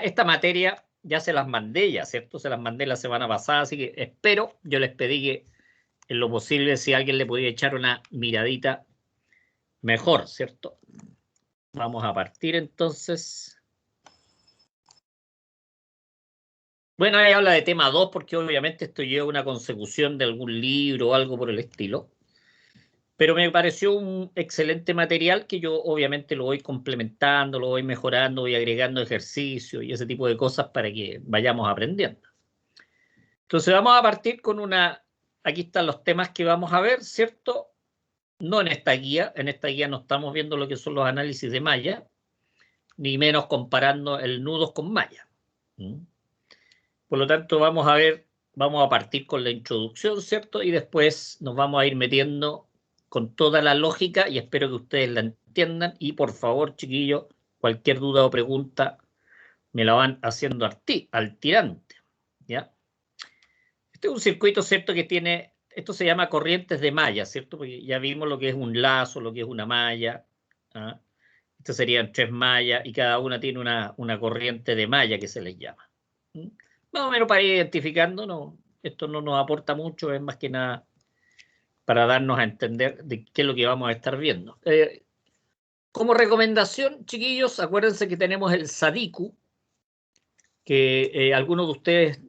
esta materia ya se las mandé ya, ¿cierto? Se las mandé la semana pasada, así que espero, yo les pedí que en lo posible, si alguien le podía echar una miradita mejor, ¿cierto? Vamos a partir entonces. Bueno, ahí habla de tema 2, porque obviamente esto lleva una consecución de algún libro o algo por el estilo. Pero me pareció un excelente material que yo obviamente lo voy complementando, lo voy mejorando, voy agregando ejercicios y ese tipo de cosas para que vayamos aprendiendo. Entonces vamos a partir con una... Aquí están los temas que vamos a ver, ¿cierto? No en esta guía no estamos viendo lo que son los análisis de malla, ni menos comparando el nudos con malla. Por lo tanto, vamos a partir con la introducción, ¿cierto? Y después nos vamos a ir metiendo con toda la lógica y espero que ustedes la entiendan. Y por favor, chiquillos, cualquier duda o pregunta me la van haciendo al tirante, ¿ya? Este es un circuito, ¿cierto? Que tiene, esto se llama corrientes de malla, ¿cierto? Porque ya vimos lo que es un lazo, lo que es una malla. ¿Ah? Estas serían 3 mallas y cada una tiene una corriente de malla que se les llama. Más o menos para ir identificando, no, esto no nos aporta mucho, es más que nada para darnos a entender de qué es lo que vamos a estar viendo. Como recomendación, chiquillos, acuérdense que tenemos el Sadiku, que algunos de ustedes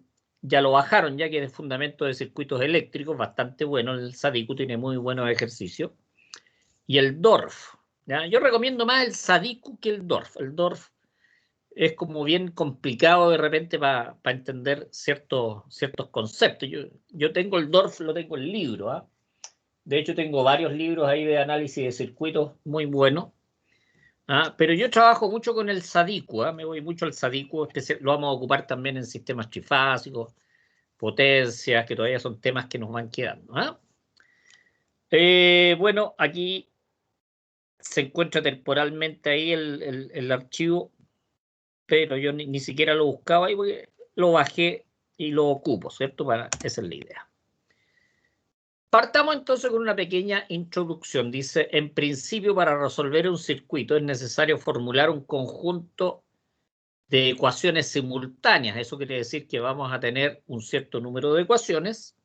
ya lo bajaron, ya que es fundamento de circuitos eléctricos, bastante bueno. El Sadiku tiene muy buenos ejercicios. Y el DORF. ¿Ya? Yo recomiendo más el Sadiku que el DORF. El DORF es como bien complicado de repente para entender ciertos conceptos. Yo tengo el DORF, lo tengo en libro. ¿Ah? De hecho, tengo varios libros ahí de análisis de circuitos muy buenos. ¿Ah? Pero yo trabajo mucho con el Sadiku. ¿Ah? Me voy mucho al Sadiku. Lo vamos a ocupar también en sistemas trifásicos, potencias, que todavía son temas que nos van quedando. ¿Ah? Bueno, aquí se encuentra temporalmente ahí el archivo, pero yo ni siquiera lo buscaba ahí porque lo bajé y lo ocupo, ¿cierto? Esa es la idea. Partamos entonces con una pequeña introducción. Dice, en principio, para resolver un circuito es necesario formular un conjunto de ecuaciones simultáneas. Eso quiere decir que vamos a tener un cierto número de ecuaciones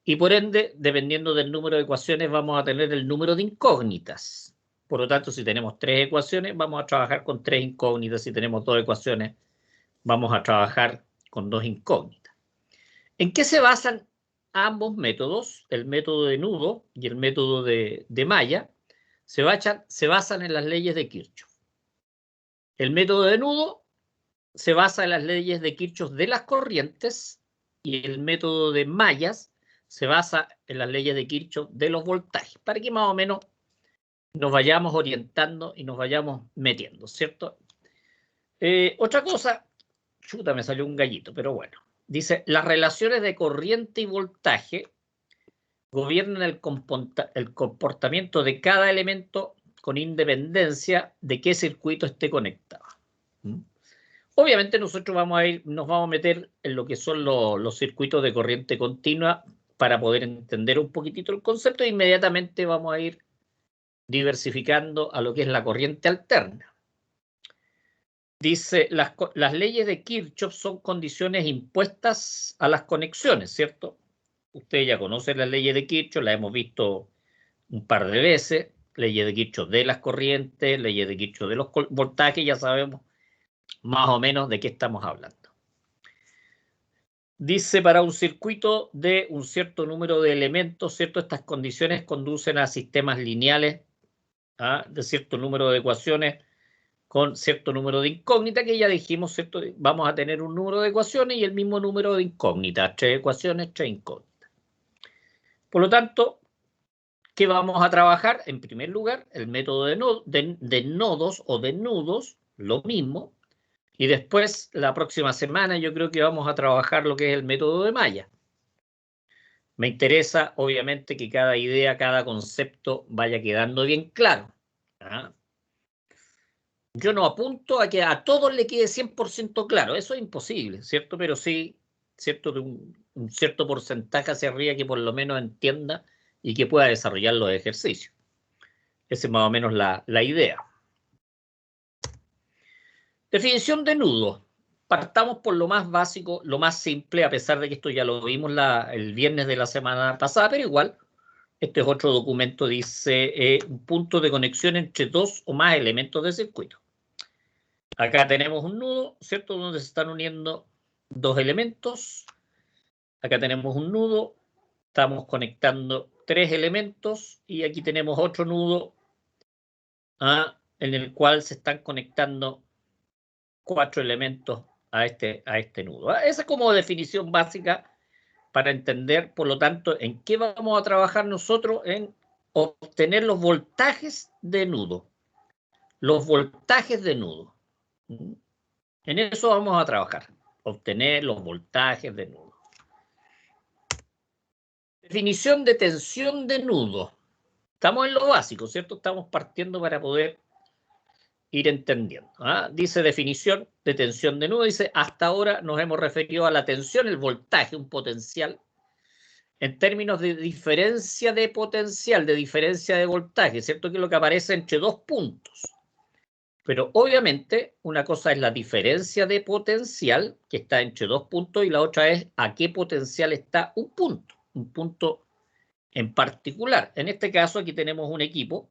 y por ende, dependiendo del número de ecuaciones, vamos a tener el número de incógnitas. Por lo tanto, si tenemos 3 ecuaciones, vamos a trabajar con 3 incógnitas. Si tenemos 2 ecuaciones, vamos a trabajar con 2 incógnitas. ¿En qué se basan ambos métodos? El método de nudo y el método de malla se basan en las leyes de Kirchhoff. El método de nudo se basa en las leyes de Kirchhoff de las corrientes y el método de mallas se basa en las leyes de Kirchhoff de los voltajes, para que más o menos nos vayamos orientando y nos vayamos metiendo, ¿cierto? Otra cosa, chuta, me salió un gallito, pero bueno. Dice, las relaciones de corriente y voltaje gobiernan el comportamiento de cada elemento con independencia de qué circuito esté conectado. Obviamente nosotros nos vamos a meter en lo que son los circuitos de corriente continua para poder entender un poquitito el concepto e inmediatamente vamos a ir diversificando a lo que es la corriente alterna. Dice, las leyes de Kirchhoff son condiciones impuestas a las conexiones, ¿cierto? Ustedes ya conocen las leyes de Kirchhoff, las hemos visto un par de veces, leyes de Kirchhoff de las corrientes, leyes de Kirchhoff de los voltajes, ya sabemos más o menos de qué estamos hablando. Dice, para un circuito de un cierto número de elementos, ¿cierto? Estas condiciones conducen a sistemas lineales, ¿ah? De cierto número de ecuaciones con cierto número de incógnitas, que ya dijimos, ¿cierto? Vamos a tener un número de ecuaciones y el mismo número de incógnitas, 3 ecuaciones, 3 incógnitas. Por lo tanto, ¿qué vamos a trabajar? En primer lugar, el método de nodos o de nudos, lo mismo. Y después, la próxima semana, yo creo que vamos a trabajar lo que es el método de malla. Me interesa, obviamente, que cada idea, cada concepto vaya quedando bien claro. ¿Ah? Yo no apunto a que a todos le quede 100% claro. Eso es imposible, ¿cierto? Pero sí, ¿cierto? De un cierto porcentaje hacia arriba que por lo menos entienda y que pueda desarrollar los ejercicios. Esa es más o menos la idea. Definición de nudo. Partamos por lo más básico, lo más simple, a pesar de que esto ya lo vimos el viernes de la semana pasada, pero igual, este es otro documento, dice un punto de conexión entre dos o más elementos de circuito. Acá tenemos un nudo, ¿cierto? Donde se están uniendo dos elementos. Acá tenemos un nudo, estamos conectando tres elementos y aquí tenemos otro nudo en el cual se están conectando cuatro elementos a este nudo. Esa es como definición básica para entender, por lo tanto, en qué vamos a trabajar nosotros en obtener los voltajes de nudo. Los voltajes de nudo. En eso vamos a trabajar, obtener los voltajes de nudo. Definición de tensión de nudo. Estamos en lo básico, ¿cierto? Estamos partiendo para poder ir entendiendo. Dice definición de tensión de nudo, dice hasta ahora nos hemos referido a la tensión, el voltaje, un potencial, en términos de diferencia de potencial, de diferencia de voltaje, ¿cierto? Que es lo que aparece entre dos puntos. Pero obviamente una cosa es la diferencia de potencial que está entre dos puntos y la otra es a qué potencial está un punto en particular. En este caso aquí tenemos un equipo,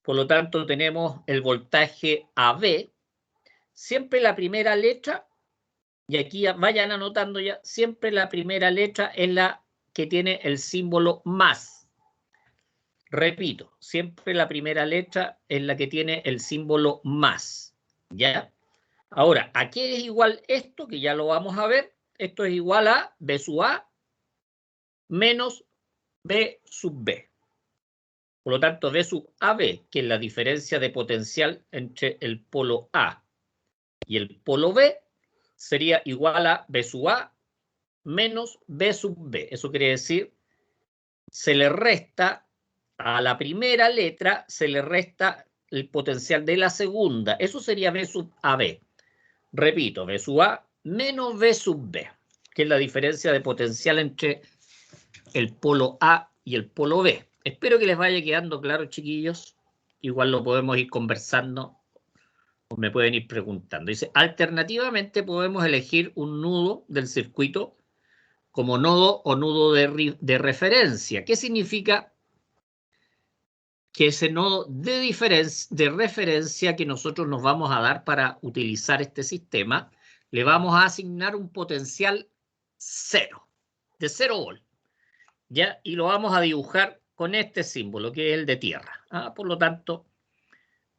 por lo tanto tenemos el voltaje AB, siempre la primera letra, y aquí vayan anotando ya, siempre la primera letra es la que tiene el símbolo más. Repito, siempre la primera letra es la que tiene el símbolo más. ¿Ya? Ahora, ¿a qué es igual esto? Que ya lo vamos a ver. Esto es igual a B sub A menos B sub B. Por lo tanto, B sub AB, que es la diferencia de potencial entre el polo A y el polo B, sería igual a B sub A menos B sub B. Eso quiere decir, se le resta a la primera letra, se le resta el potencial de la segunda. Eso sería B sub AB. Repito, B sub A menos B sub B, que es la diferencia de potencial entre el polo A y el polo B. Espero que les vaya quedando claro, chiquillos. Igual lo podemos ir conversando o me pueden ir preguntando. Dice, alternativamente podemos elegir un nudo del circuito como nodo o nudo de referencia. ¿Qué significa? Que ese nodo de referencia que nosotros nos vamos a dar para utilizar este sistema, le vamos a asignar un potencial 0, de 0 volt. ¿Ya? Y lo vamos a dibujar con este símbolo, que es el de tierra. Por lo tanto,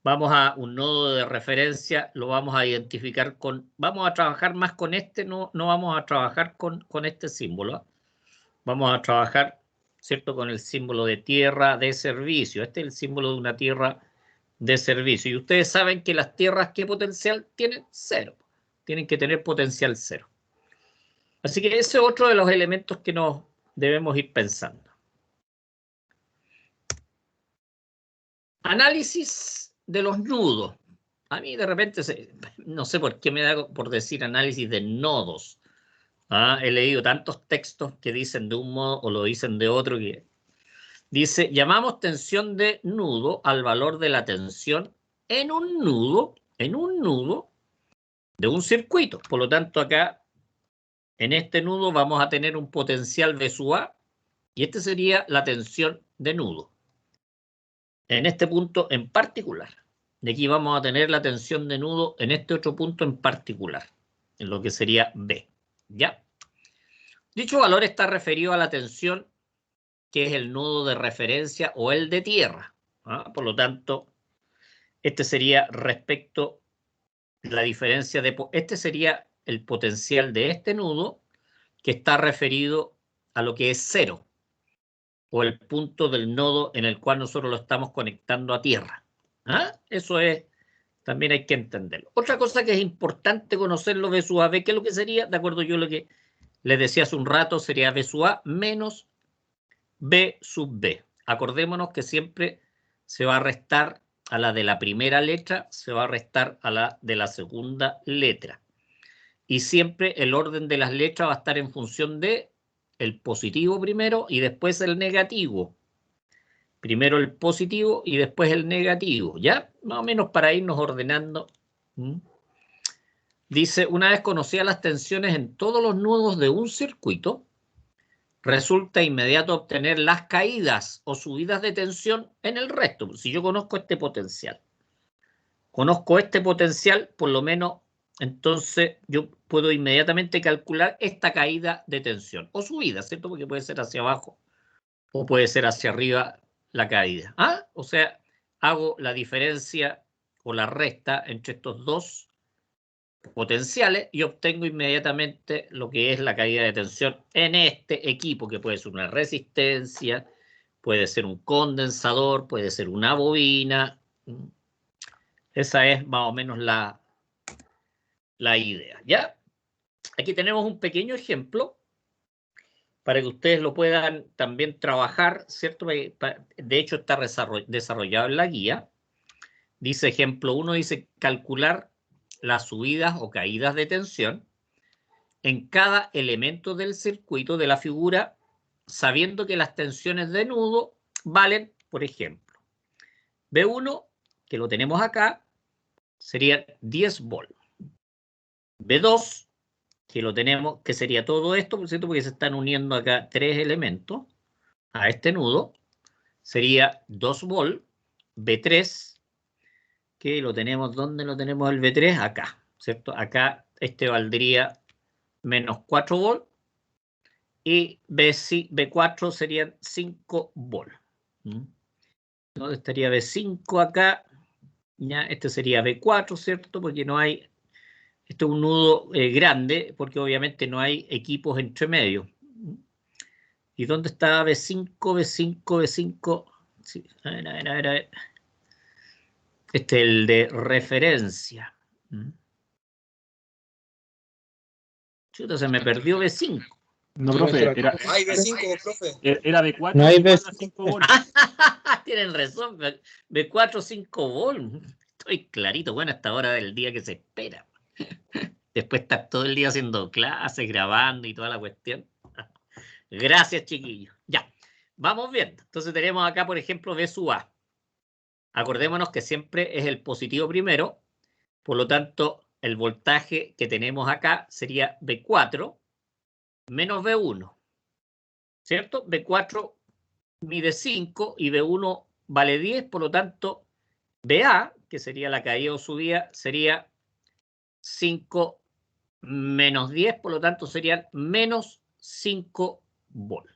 vamos a un nodo de referencia, lo vamos a identificar con, vamos a trabajar más con este, no vamos a trabajar con este símbolo. Vamos a trabajar, ¿cierto?, con el símbolo de tierra de servicio. Este es el símbolo de una tierra de servicio. Y ustedes saben que las tierras, ¿qué potencial tienen? 0. Tienen que tener potencial 0. Así que ese es otro de los elementos que nos debemos ir pensando. Análisis de los nudos. A mí de repente, no sé por qué me da por decir análisis de nodos. He leído tantos textos que dicen de un modo o lo dicen de otro. Que dice, llamamos tensión de nudo al valor de la tensión en un nudo de un circuito. Por lo tanto, acá, en este nudo vamos a tener un potencial V sub A y este sería la tensión de nudo. En este punto en particular. De aquí vamos a tener la tensión de nudo en este otro punto en particular, en lo que sería B. ¿Ya? Dicho valor está referido a la tensión que es el nudo de referencia o el de tierra. Por lo tanto, este sería respecto la diferencia de... Este sería el potencial de este nudo que está referido a lo que es 0 o el punto del nodo en el cual nosotros lo estamos conectando a tierra. Eso es, también hay que entenderlo. Otra cosa que es importante conocerlo, B sub AB, ¿qué es lo que sería? De acuerdo, yo lo que les decía hace un rato, sería B sub A menos B sub B. Acordémonos que siempre se va a restar a la de la primera letra, se va a restar a la de la segunda letra. Y siempre el orden de las letras va a estar en función de el positivo primero y después el negativo. Primero el positivo y después el negativo, ¿ya? Más o menos para irnos ordenando Dice, una vez conocidas las tensiones en todos los nudos de un circuito, resulta inmediato obtener las caídas o subidas de tensión en el resto. Si yo conozco este potencial, por lo menos, entonces yo puedo inmediatamente calcular esta caída de tensión o subida, ¿cierto? Porque puede ser hacia abajo o puede ser hacia arriba la caída. ¿Ah? O sea, hago la diferencia o la resta entre estos dos potenciales y obtengo inmediatamente lo que es la caída de tensión en este equipo, que puede ser una resistencia, puede ser un condensador, puede ser una bobina. Esa es más o menos la idea. ¿Ya? Aquí tenemos un pequeño ejemplo para que ustedes lo puedan también trabajar, ¿cierto? De hecho, está desarrollado en la guía. Dice ejemplo 1, dice calcular las subidas o caídas de tensión en cada elemento del circuito de la figura, sabiendo que las tensiones de nudo valen, por ejemplo, B1, que lo tenemos acá, serían 10 volt. B2, que lo tenemos, que sería todo esto, por cierto, porque se están uniendo acá tres elementos a este nudo, sería 2 volt. B3, que lo tenemos, ¿dónde lo tenemos el B3? Acá, ¿cierto? Acá este valdría menos 4 volt y B4 serían 5 volt. ¿Dónde estaría B5 acá? Ya, este sería B4, ¿cierto? Porque no hay, esto es un nudo grande, porque obviamente no hay equipos entre medio. ¿Y dónde está B5, B5, B5? Sí, a ver. Este es el de referencia. Chuta, se me perdió B5. No, profe, Hay B5, profe. era B4, No hay B4 a 5 volt. Tienen razón, B4, 5 volt. Estoy clarito, bueno, a esta hora del día que se espera. Después estar todo el día haciendo clases, grabando y toda la cuestión. Gracias, chiquillos. Ya, vamos viendo. Entonces tenemos acá, por ejemplo, B sub A. Acordémonos que siempre es el positivo primero, por lo tanto, el voltaje que tenemos acá sería B4 menos B1, ¿cierto? B4 mide 5 y B1 vale 10, por lo tanto, BA, que sería la caída o subida, sería 5 menos 10, por lo tanto, serían menos 5 volt.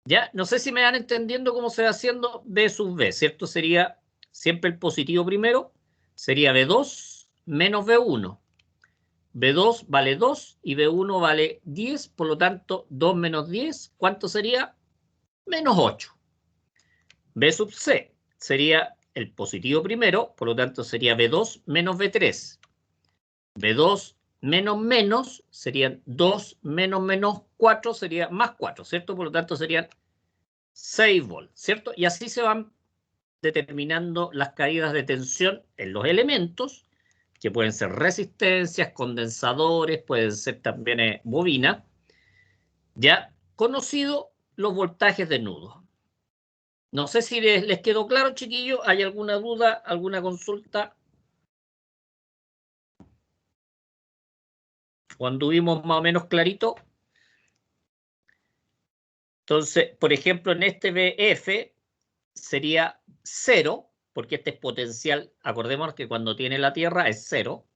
Ya, no sé si me van entendiendo cómo se va haciendo B sub B, ¿cierto? Sería siempre el positivo primero, sería B2 menos B1. B2 vale 2 y B1 vale 10, por lo tanto, 2 menos 10, ¿cuánto sería? Menos 8. B sub C sería el positivo primero, por lo tanto sería B2 menos B3. B2 menos menos serían 2 menos menos 4, sería más 4, ¿cierto? Por lo tanto serían 6 volt, ¿cierto? Y así se van determinando las caídas de tensión en los elementos, que pueden ser resistencias, condensadores, pueden ser también bobinas, ya conocido los voltajes de nudo. No sé si les quedó claro, chiquillos. ¿Hay alguna duda, alguna consulta? ¿O anduvimos más o menos clarito? Entonces, por ejemplo, en este BF sería 0, porque este es potencial. Acordémonos que cuando tiene la Tierra es 0,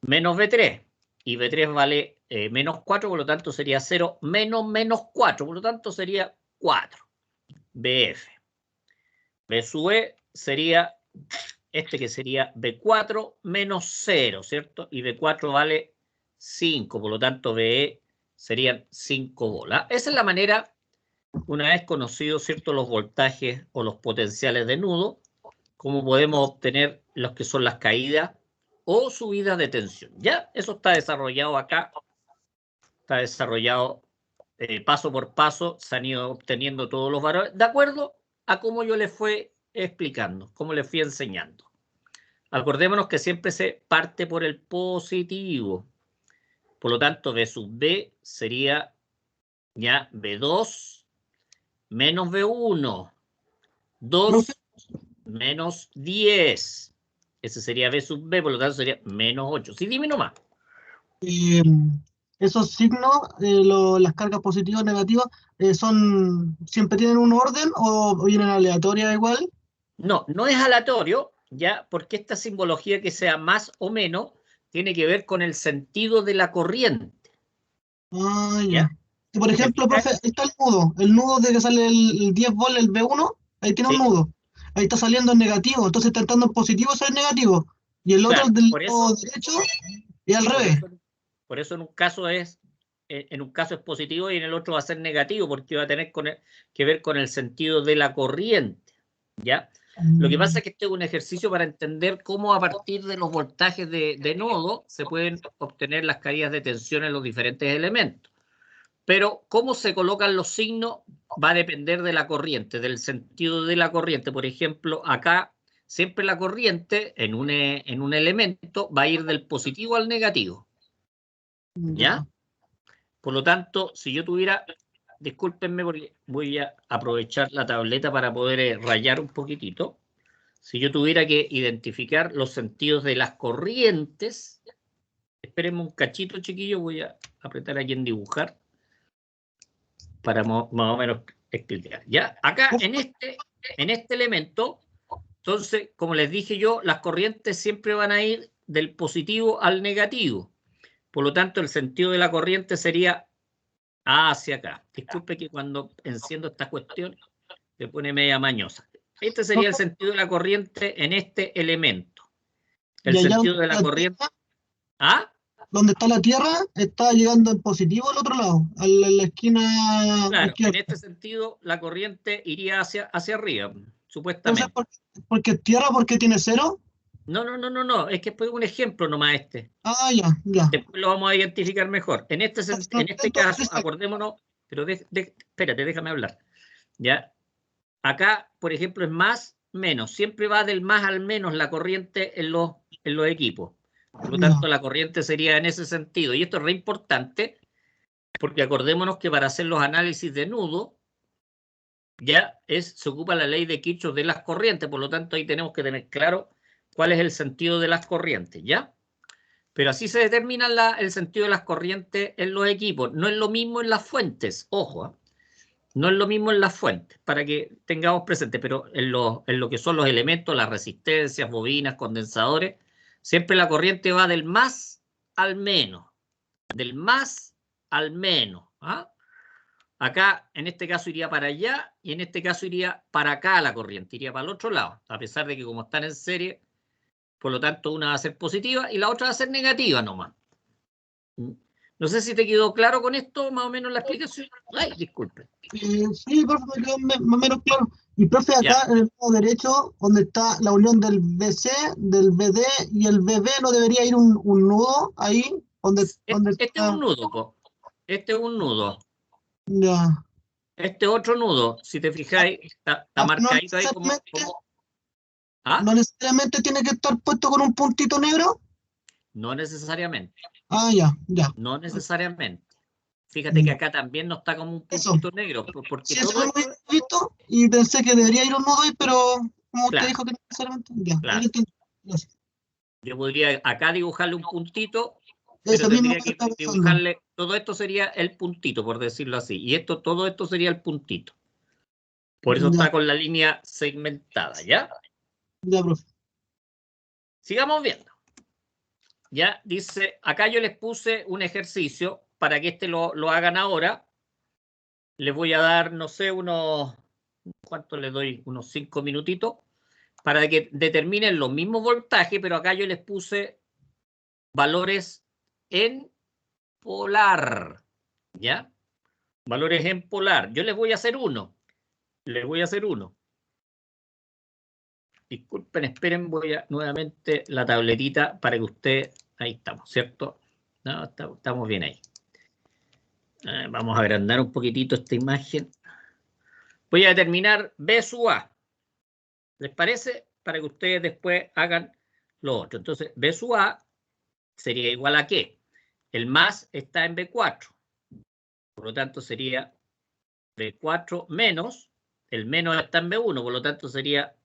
menos B3. Y B3 vale menos 4, por lo tanto sería 0 menos menos 4, por lo tanto sería 4. BF. B sub E sería este, que sería B4 menos 0, ¿cierto? Y B4 vale 5, por lo tanto BE serían 5 bolas. Esa es la manera, una vez conocidos, ¿cierto?, los voltajes o los potenciales de nudo, cómo podemos obtener los que son las caídas o subidas de tensión. Ya, eso está desarrollado acá, está desarrollado paso por paso, se han ido obteniendo todos los valores, de acuerdo a cómo yo les fui explicando, cómo les fui enseñando. Acordémonos que siempre se parte por el positivo. Por lo tanto, B sub B sería ya B2 menos B1. 2 menos 10. Ese sería B sub B, por lo tanto sería menos 8. Sí, dime nomás. Esos signos, las cargas positivas o negativas, ¿siempre tienen un orden o vienen aleatorias igual? No, no es aleatorio, ya, porque esta simbología que sea más o menos tiene que ver con el sentido de la corriente. Ah, ya. ¿Ya? Y por ¿Te ejemplo, fijas? profe, ahí está el nudo de que sale el 10 volt, el B1, ahí tiene un Sí, nudo. Ahí está saliendo en negativo, entonces está entrando en positivo, sale en negativo. Y el otro, claro, el del por lado eso, derecho, y al por revés. eso, por eso en un caso es positivo y en el otro va a ser negativo, porque va a tener que ver con el sentido de la corriente. ¿Ya? Lo que pasa es que este es un ejercicio para entender cómo a partir de los voltajes de nodo se pueden obtener las caídas de tensión en los diferentes elementos. Pero cómo se colocan los signos va a depender de la corriente, del sentido de la corriente. Por ejemplo, acá siempre la corriente en un elemento va a ir del positivo al negativo. ¿Ya? Por lo tanto, si yo tuviera, discúlpenme porque voy a aprovechar la tableta para poder rayar un poquitito. Si yo tuviera que identificar los sentidos de las corrientes, espérenme un cachito, chiquillo, voy a apretar aquí en dibujar para más o menos explicar. ¿Ya? Acá en este elemento, entonces, como les dije yo, las corrientes siempre van a ir del positivo al negativo. Por lo tanto, el sentido de la corriente sería hacia acá. Disculpe que cuando enciendo esta cuestión se pone media mañosa. Este sería el sentido de la corriente en este elemento. El Y allá sentido de la corriente. ¿Ah? donde está la Tierra, está llegando en positivo al otro lado, a la esquina Claro, en izquierda. este sentido la corriente iría hacia arriba, Entonces, supuestamente. porque Tierra, ¿por qué tiene cero? No, es que fue un ejemplo nomás este. Ah, ya, ya. Después lo vamos a identificar mejor. En Entonces, no este entiendo caso, ese- acordémonos, pero espérate, déjame hablar. ¿Ya? Acá, por ejemplo, es más, menos. Siempre va del más al menos la corriente en los equipos. Por lo ya. tanto, la corriente sería en ese sentido. Y esto es re importante porque acordémonos que para hacer los análisis de nudo, se ocupa la ley de Kirchhoff de las corrientes. Por lo tanto, ahí tenemos que tener claro cuál es el sentido de las corrientes, ¿ya? Pero así se determina el sentido de las corrientes en los equipos. No es lo mismo en las fuentes, ojo, ¿eh? No es lo mismo en las fuentes, para que tengamos presente, pero en lo que son los elementos, las resistencias, bobinas, condensadores, siempre la corriente va del más al menos, del más al menos. ¿Ah? Acá, en este caso, iría para allá y en este caso iría para acá la corriente, iría para el otro lado, a pesar de que como están en serie, por lo tanto, una va a ser positiva y la otra va a ser negativa nomás. No sé si te quedó claro con esto, más o menos la explicación. Ay, disculpe. Sí, profe, me quedó más o menos claro. Y profe, Ya. acá en el lado derecho, donde está la unión del BC, del BD y el BB, ¿no debería ir un nudo ahí? Donde Este es está. un nudo, po. Este es un nudo. Ya. Este otro nudo, si te fijáis, está No marcadito ahí necesariamente, ¿Ah? no necesariamente tiene que estar puesto con un puntito negro. No necesariamente. Ah, ya, ya. No necesariamente. Fíjate que Ya. acá también no está como un Eso. puntito negro, porque Sí, eso todo lo esto, he visto y pensé que debería ir un nudo ahí, pero como usted claro, dijo que no necesariamente, ya, ahí lo claro. entendí. Gracias. Yo podría acá dibujarle un puntito, pero Eso mismo tendría que que estaba pensando. dibujarle, todo esto sería el puntito, por decirlo así. Y todo esto sería el puntito. Por eso Ya, está con la línea segmentada, ¿ya? ya, profe. Sigamos viendo. Ya dice, acá yo les puse un ejercicio para que lo hagan ahora. Les voy a dar, no sé, ¿cuánto les doy? Unos 5 minutitos para que determinen los mismos voltajes, pero acá yo les puse valores en polar, ¿ya? Valores en polar. Yo les voy a hacer uno. Les voy a hacer uno. Disculpen, esperen, voy a nuevamente la tabletita para que usted, ahí estamos, ¿cierto? No, estamos bien ahí. Vamos a agrandar un poquitito esta imagen. Voy a determinar B sub A. ¿Les parece? Para que ustedes después hagan lo otro. Entonces, B sub A sería igual a ¿qué? El más está en B4. Por lo tanto, sería B4 menos, el menos está en B1, por lo tanto sería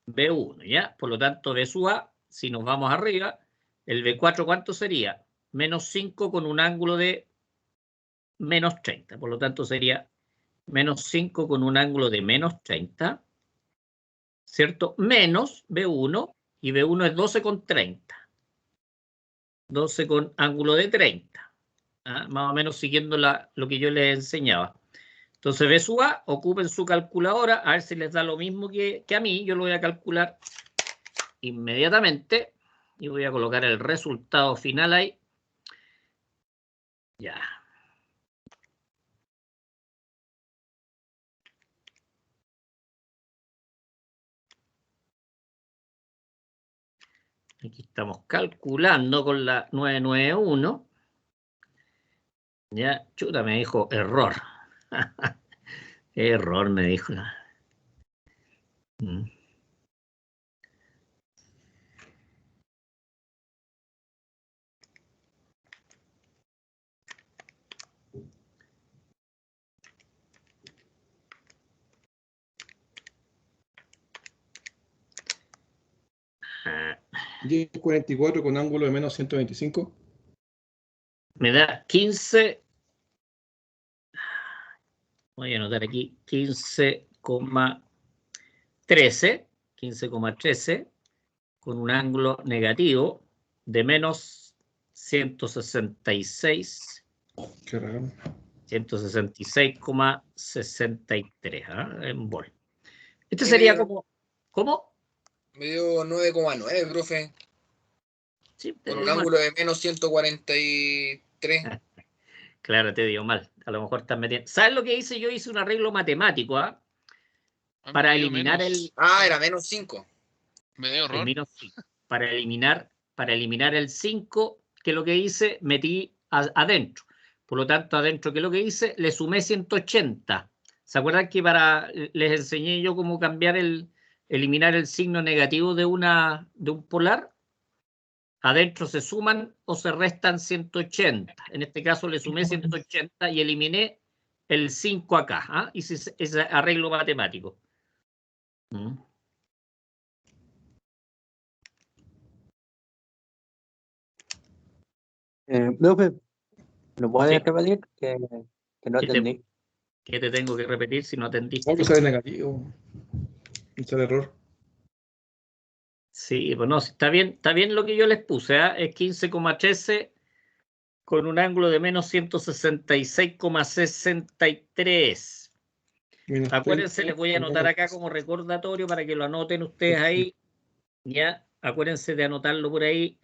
B1, ¿ya? Por lo tanto, B sub A, si nos vamos arriba, el B4, ¿cuánto sería? Menos 5 con un ángulo de menos 30. Por lo tanto, sería menos 5 con un ángulo de menos 30, ¿cierto? Menos B1, y B1 es 12 con 30. 12 con ángulo de 30. ¿Ah? Más o menos siguiendo lo que yo les enseñaba. Entonces, B sub A, ocupen su calculadora, a ver si les da lo mismo que a mí. Yo lo voy a calcular inmediatamente y voy a colocar el resultado final ahí. Ya. Aquí estamos calculando con la 991. Ya, chuta, me dijo error. Error, me dijo. Mm. Ah, 10,44 con ángulo de menos 125. me da 15. Voy a anotar aquí 15,13 con un ángulo negativo de menos 166. Qué raro. 166,63, ¿ah? En vol. Este sería como... ¿Cómo? Me dio 9,9, profe. Sí, te Con un dio mal. ángulo de menos 143. Claro, te dio mal. A lo mejor estás metiendo... ¿Sabes lo que hice? Yo hice un arreglo matemático, ¿ah? Para eliminar el... Ah, era menos 5. Me dio el error. menos 5. Para eliminar el 5, que lo que hice, metí adentro. Por lo tanto, adentro, que lo que hice, le sumé 180. ¿Se acuerdan que les enseñé yo cómo cambiar eliminar el signo negativo de un polar? Adentro se suman o se restan 180. En este caso le sumé 180 y eliminé el 5 acá. ¿Ah? Hice ese arreglo matemático. Profe, ¿lo puedes Sí. repetir? Que no entendí. ¿Qué te tengo que repetir si no atendiste? No, que sale negativo. Y sale error. Sí, pues no, está bien lo que yo les puse, ¿eh? Es 15,13 con un ángulo de menos 166,63. Menos Acuérdense, 30, les voy a anotar acá como recordatorio para que lo anoten ustedes ahí. Ya, acuérdense de anotarlo por ahí.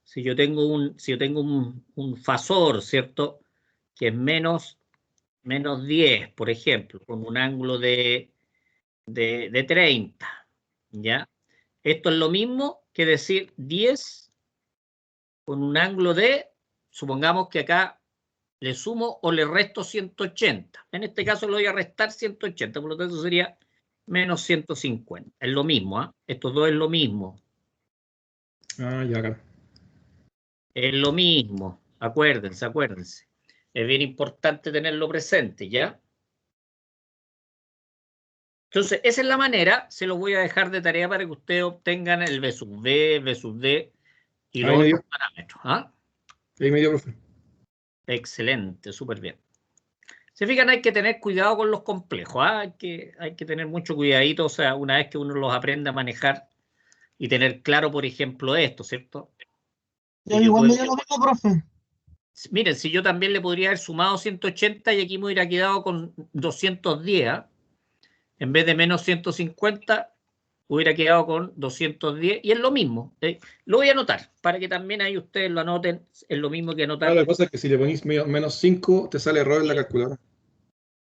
Si yo tengo un fasor, ¿cierto? Que es menos 10, por ejemplo, con un ángulo de 30, ¿ya? Esto es lo mismo que decir 10 con un ángulo de, supongamos que acá le sumo o le resto 180. En este caso le voy a restar 180, por lo tanto sería menos 150. Es lo mismo, ¿eh? Estos dos es lo mismo. Ah, ya, acá. Es lo mismo. Acuérdense. Es bien importante tenerlo presente, ¿ya? Entonces, esa es la manera. Se los voy a dejar de tarea para que ustedes obtengan el B sub B, B sub D y los Ahí me dio. otros parámetros. ¿Ah? Ahí me dio, profe. Excelente, súper bien. Se fijan, hay que tener cuidado con los complejos. ¿Ah? Hay que tener mucho cuidadito. O sea, una vez que uno los aprende a manejar y tener claro, por ejemplo, esto, ¿cierto? Ya igual me dio lo mismo, profe. Miren, si yo también le podría haber sumado 180 y aquí me hubiera quedado con 210, ¿ah? En vez de menos 150, hubiera quedado con 210 y es lo mismo. Lo voy a anotar para que también ahí ustedes lo anoten. Es lo mismo que anotar. Ahora, la cosa es que si le ponís menos 5, te sale error en la calculadora.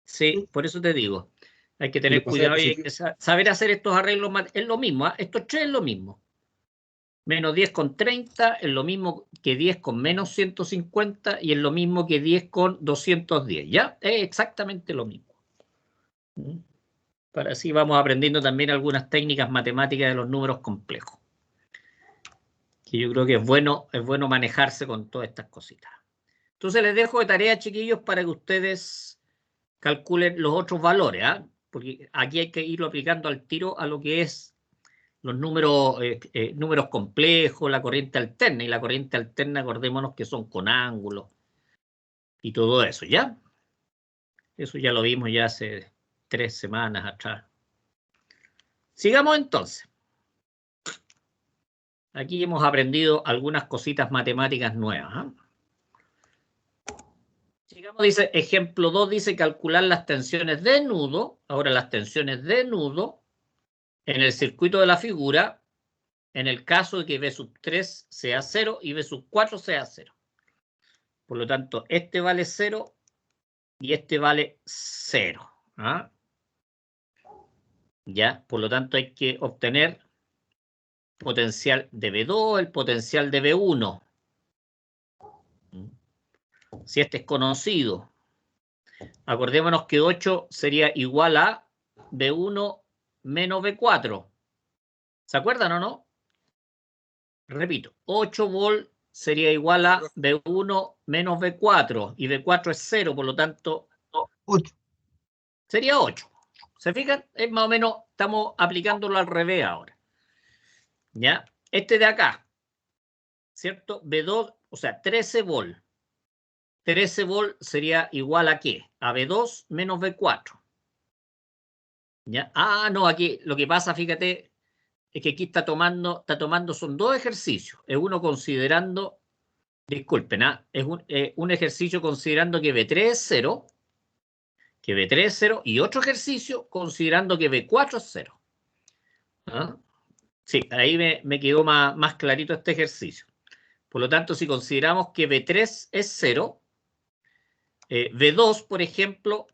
Sí, por eso te digo. Hay que Y le tener pasé a cuidado y hay positivo. que saber hacer estos arreglos. Es lo mismo, ¿eh? Estos tres es lo mismo. Menos 10 con 30 es lo mismo que 10 con menos 150 y es lo mismo que 10 con 210. ¿Ya? Es exactamente lo mismo. Para así vamos aprendiendo también algunas técnicas matemáticas de los números complejos. Que yo creo que es bueno manejarse con todas estas cositas. Entonces les dejo de tarea, chiquillos, para que ustedes calculen los otros valores, ¿eh? Porque aquí hay que irlo aplicando al tiro a lo que es los números complejos, la corriente alterna. Y la corriente alterna, acordémonos que son con ángulos y todo eso, ¿ya? Eso ya lo vimos ya hace 3 semanas atrás. Sigamos entonces. Aquí hemos aprendido algunas cositas matemáticas nuevas. Sigamos, dice, ejemplo 2, dice calcular las tensiones de nudo. Ahora las tensiones de nudo en el circuito de la figura, en el caso de que V sub 3 sea 0 y V sub 4 sea 0. Por lo tanto, este vale 0 y este vale 0. ¿Ya? Por lo tanto, hay que obtener potencial de V2, el potencial de V1. Si este es conocido, acordémonos que 8 sería igual a V1 menos V4. ¿Se acuerdan o no? Repito, 8 volt sería igual a V1 menos V4 y V4 es 0, por lo tanto 8. Sería 8. ¿Se fijan? Es más o menos, estamos aplicándolo al revés ahora. ¿Ya? Este de acá, ¿cierto? V2, o sea, 13 volt. 13 volt sería igual a ¿qué? A V2 menos V4. ¿Ya? Ah, no, aquí lo que pasa, fíjate, es que aquí está tomando, son 2 ejercicios. Es uno considerando, disculpen, es un ejercicio considerando que V3 es 0, que V3 es 0, y otro ejercicio considerando que V4 es 0. Sí, ahí me quedó más clarito este ejercicio. Por lo tanto, si consideramos que V3 es 0, V2, por ejemplo,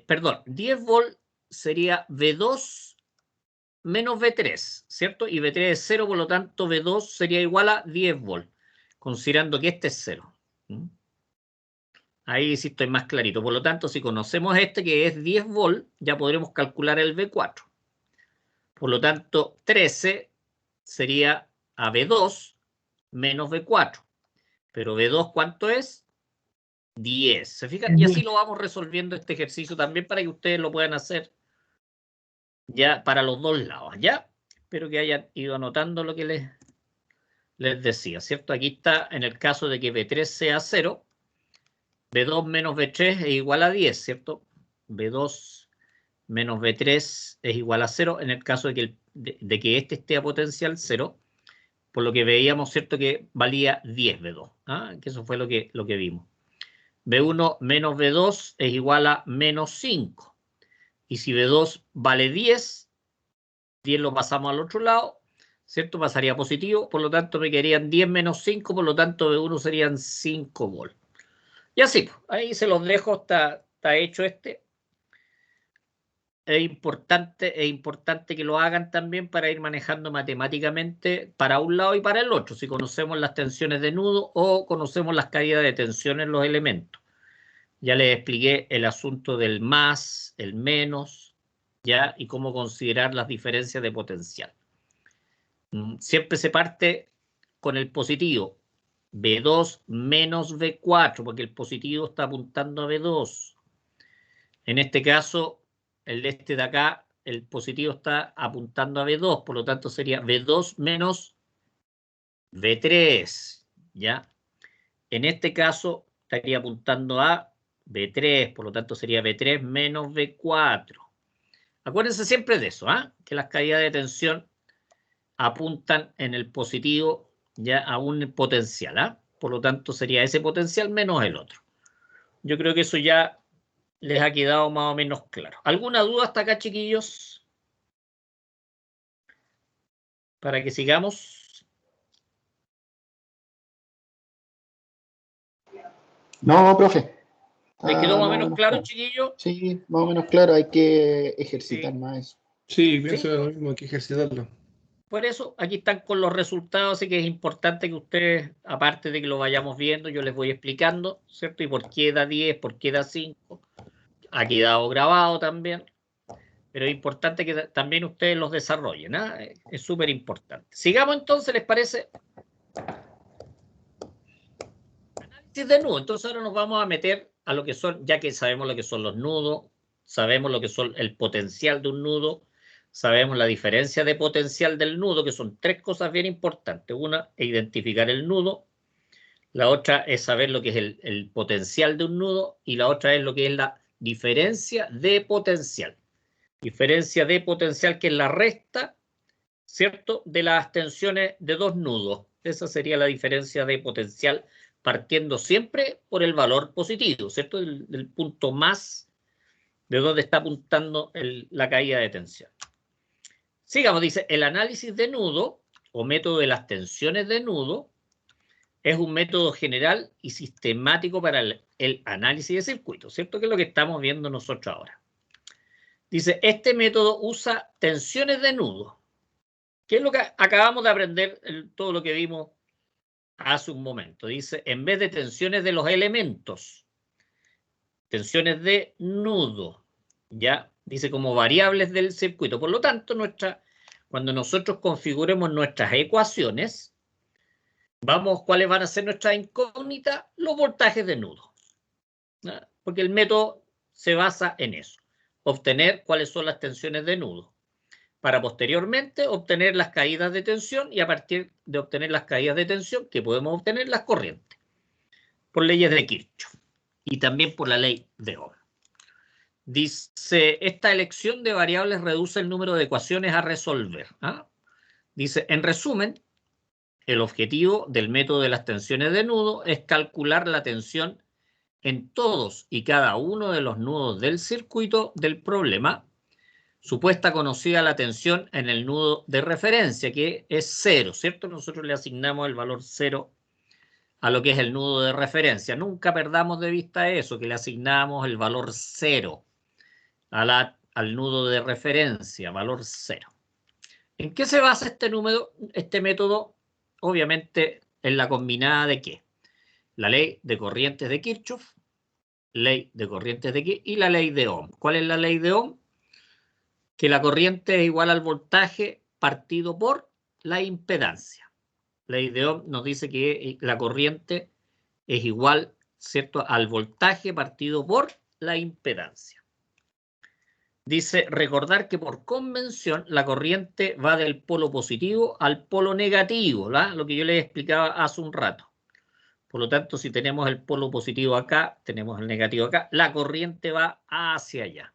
perdón, 10 volt sería V2 menos V3, ¿cierto? Y V3 es 0, por lo tanto, V2 sería igual a 10 volt, considerando que este es 0. Ahí sí estoy más clarito. Por lo tanto, si conocemos este que es 10 volt, ya podremos calcular el V4. Por lo tanto, 13 sería a V2 menos V4. Pero V2, ¿cuánto es? 10. ¿Se fijan? Y así lo vamos resolviendo este ejercicio también para que ustedes lo puedan hacer ya para los dos lados. ¿Ya? Espero que hayan ido anotando lo que les decía, ¿cierto? Aquí está en el caso de que V3 sea 0. V2 menos V3 es igual a 10, ¿cierto? V2 menos V3 es igual a 0 en el caso de que este esté a potencial 0, por lo que veíamos, ¿cierto? Que valía 10 V2, que eso fue lo que vimos. V1 menos V2 es igual a menos 5. Y si V2 vale 10, 10 lo pasamos al otro lado, ¿cierto? Pasaría positivo, por lo tanto me quedarían 10 menos 5, por lo tanto V1 serían 5 volt. Y así, ahí se los dejo, está hecho este. Es importante que lo hagan también para ir manejando matemáticamente para un lado y para el otro, si conocemos las tensiones de nudo o conocemos las caídas de tensión en los elementos. Ya les expliqué el asunto del más, el menos, ya, y cómo considerar las diferencias de potencial. Siempre se parte con el positivo. V2 menos V4, porque el positivo está apuntando a V2. En este caso, el de este de acá, el positivo está apuntando a V2, por lo tanto sería V2 menos V3, ¿ya? En este caso, estaría apuntando a V3, por lo tanto sería V3 menos V4. Acuérdense siempre de eso, que las caídas de tensión apuntan en el positivo ya a un potencial, por lo tanto sería ese potencial menos el otro. Yo creo que eso ya les ha quedado más o menos claro. ¿Alguna duda hasta acá, chiquillos? Para que sigamos. No, profe. ¿Les quedó más o menos claro, claro, chiquillos? Sí, más o menos claro. Hay que ejercitar más eso. Sí, pienso lo mismo, hay que ejercitarlo. Por eso, aquí están con los resultados, así que es importante que ustedes, aparte de que lo vayamos viendo, yo les voy explicando, ¿cierto? Y por qué da 10, por qué da 5. Ha quedado grabado también, pero es importante que también ustedes los desarrollen, es súper importante. Sigamos entonces, ¿les parece? Análisis de nudo. Entonces ahora nos vamos a meter a lo que son, ya que sabemos lo que son los nudos, sabemos lo que son el potencial de un nudo, sabemos la diferencia de potencial del nudo, que son tres cosas bien importantes. Una es identificar el nudo, la otra es saber lo que es el potencial de un nudo y la otra es lo que es la diferencia de potencial. Diferencia de potencial, que es la resta, ¿cierto?, de las tensiones de dos nudos. Esa sería la diferencia de potencial, partiendo siempre por el valor positivo, ¿cierto? El punto más de donde está apuntando la caída de tensión. Sigamos, dice, el análisis de nudo o método de las tensiones de nudo es un método general y sistemático para el análisis de circuitos, ¿cierto? Que es lo que estamos viendo nosotros ahora. Dice, este método usa tensiones de nudo. ¿Qué es lo que acabamos de aprender, todo lo que vimos hace un momento? Dice, en vez de tensiones de los elementos, tensiones de nudo, ya, dice, como variables del circuito. Por lo tanto, cuando nosotros configuremos nuestras ecuaciones, ¿cuáles van a ser nuestras incógnitas? Los voltajes de nudo, ¿no? Porque el método se basa en eso, obtener cuáles son las tensiones de nudo, para posteriormente obtener las caídas de tensión y a partir de obtener las caídas de tensión, que podemos obtener las corrientes, por leyes de Kirchhoff y también por la ley de Ohm. Dice, esta elección de variables reduce el número de ecuaciones a resolver, ¿ah? Dice, en resumen, el objetivo del método de las tensiones de nudo es calcular la tensión en todos y cada uno de los nudos del circuito del problema. Supuesta conocida la tensión en el nudo de referencia, que es 0, ¿cierto? Nosotros le asignamos el valor 0 a lo que es el nudo de referencia. Nunca perdamos de vista eso, que le asignamos el valor 0 al nudo de referencia, valor 0. ¿En qué se basa este método? Obviamente en la combinada de ¿qué? La ley de corrientes de Kirchhoff, ley de corrientes de Kirchhoff y la ley de Ohm. ¿Cuál es la ley de Ohm? Que la corriente es igual al voltaje partido por la impedancia. La ley de Ohm nos dice que la corriente es igual, ¿cierto?, al voltaje partido por la impedancia. Dice, recordar que por convención la corriente va del polo positivo al polo negativo, ¿verdad? Lo que yo les explicaba hace un rato. Por lo tanto, si tenemos el polo positivo acá, tenemos el negativo acá, la corriente va hacia allá.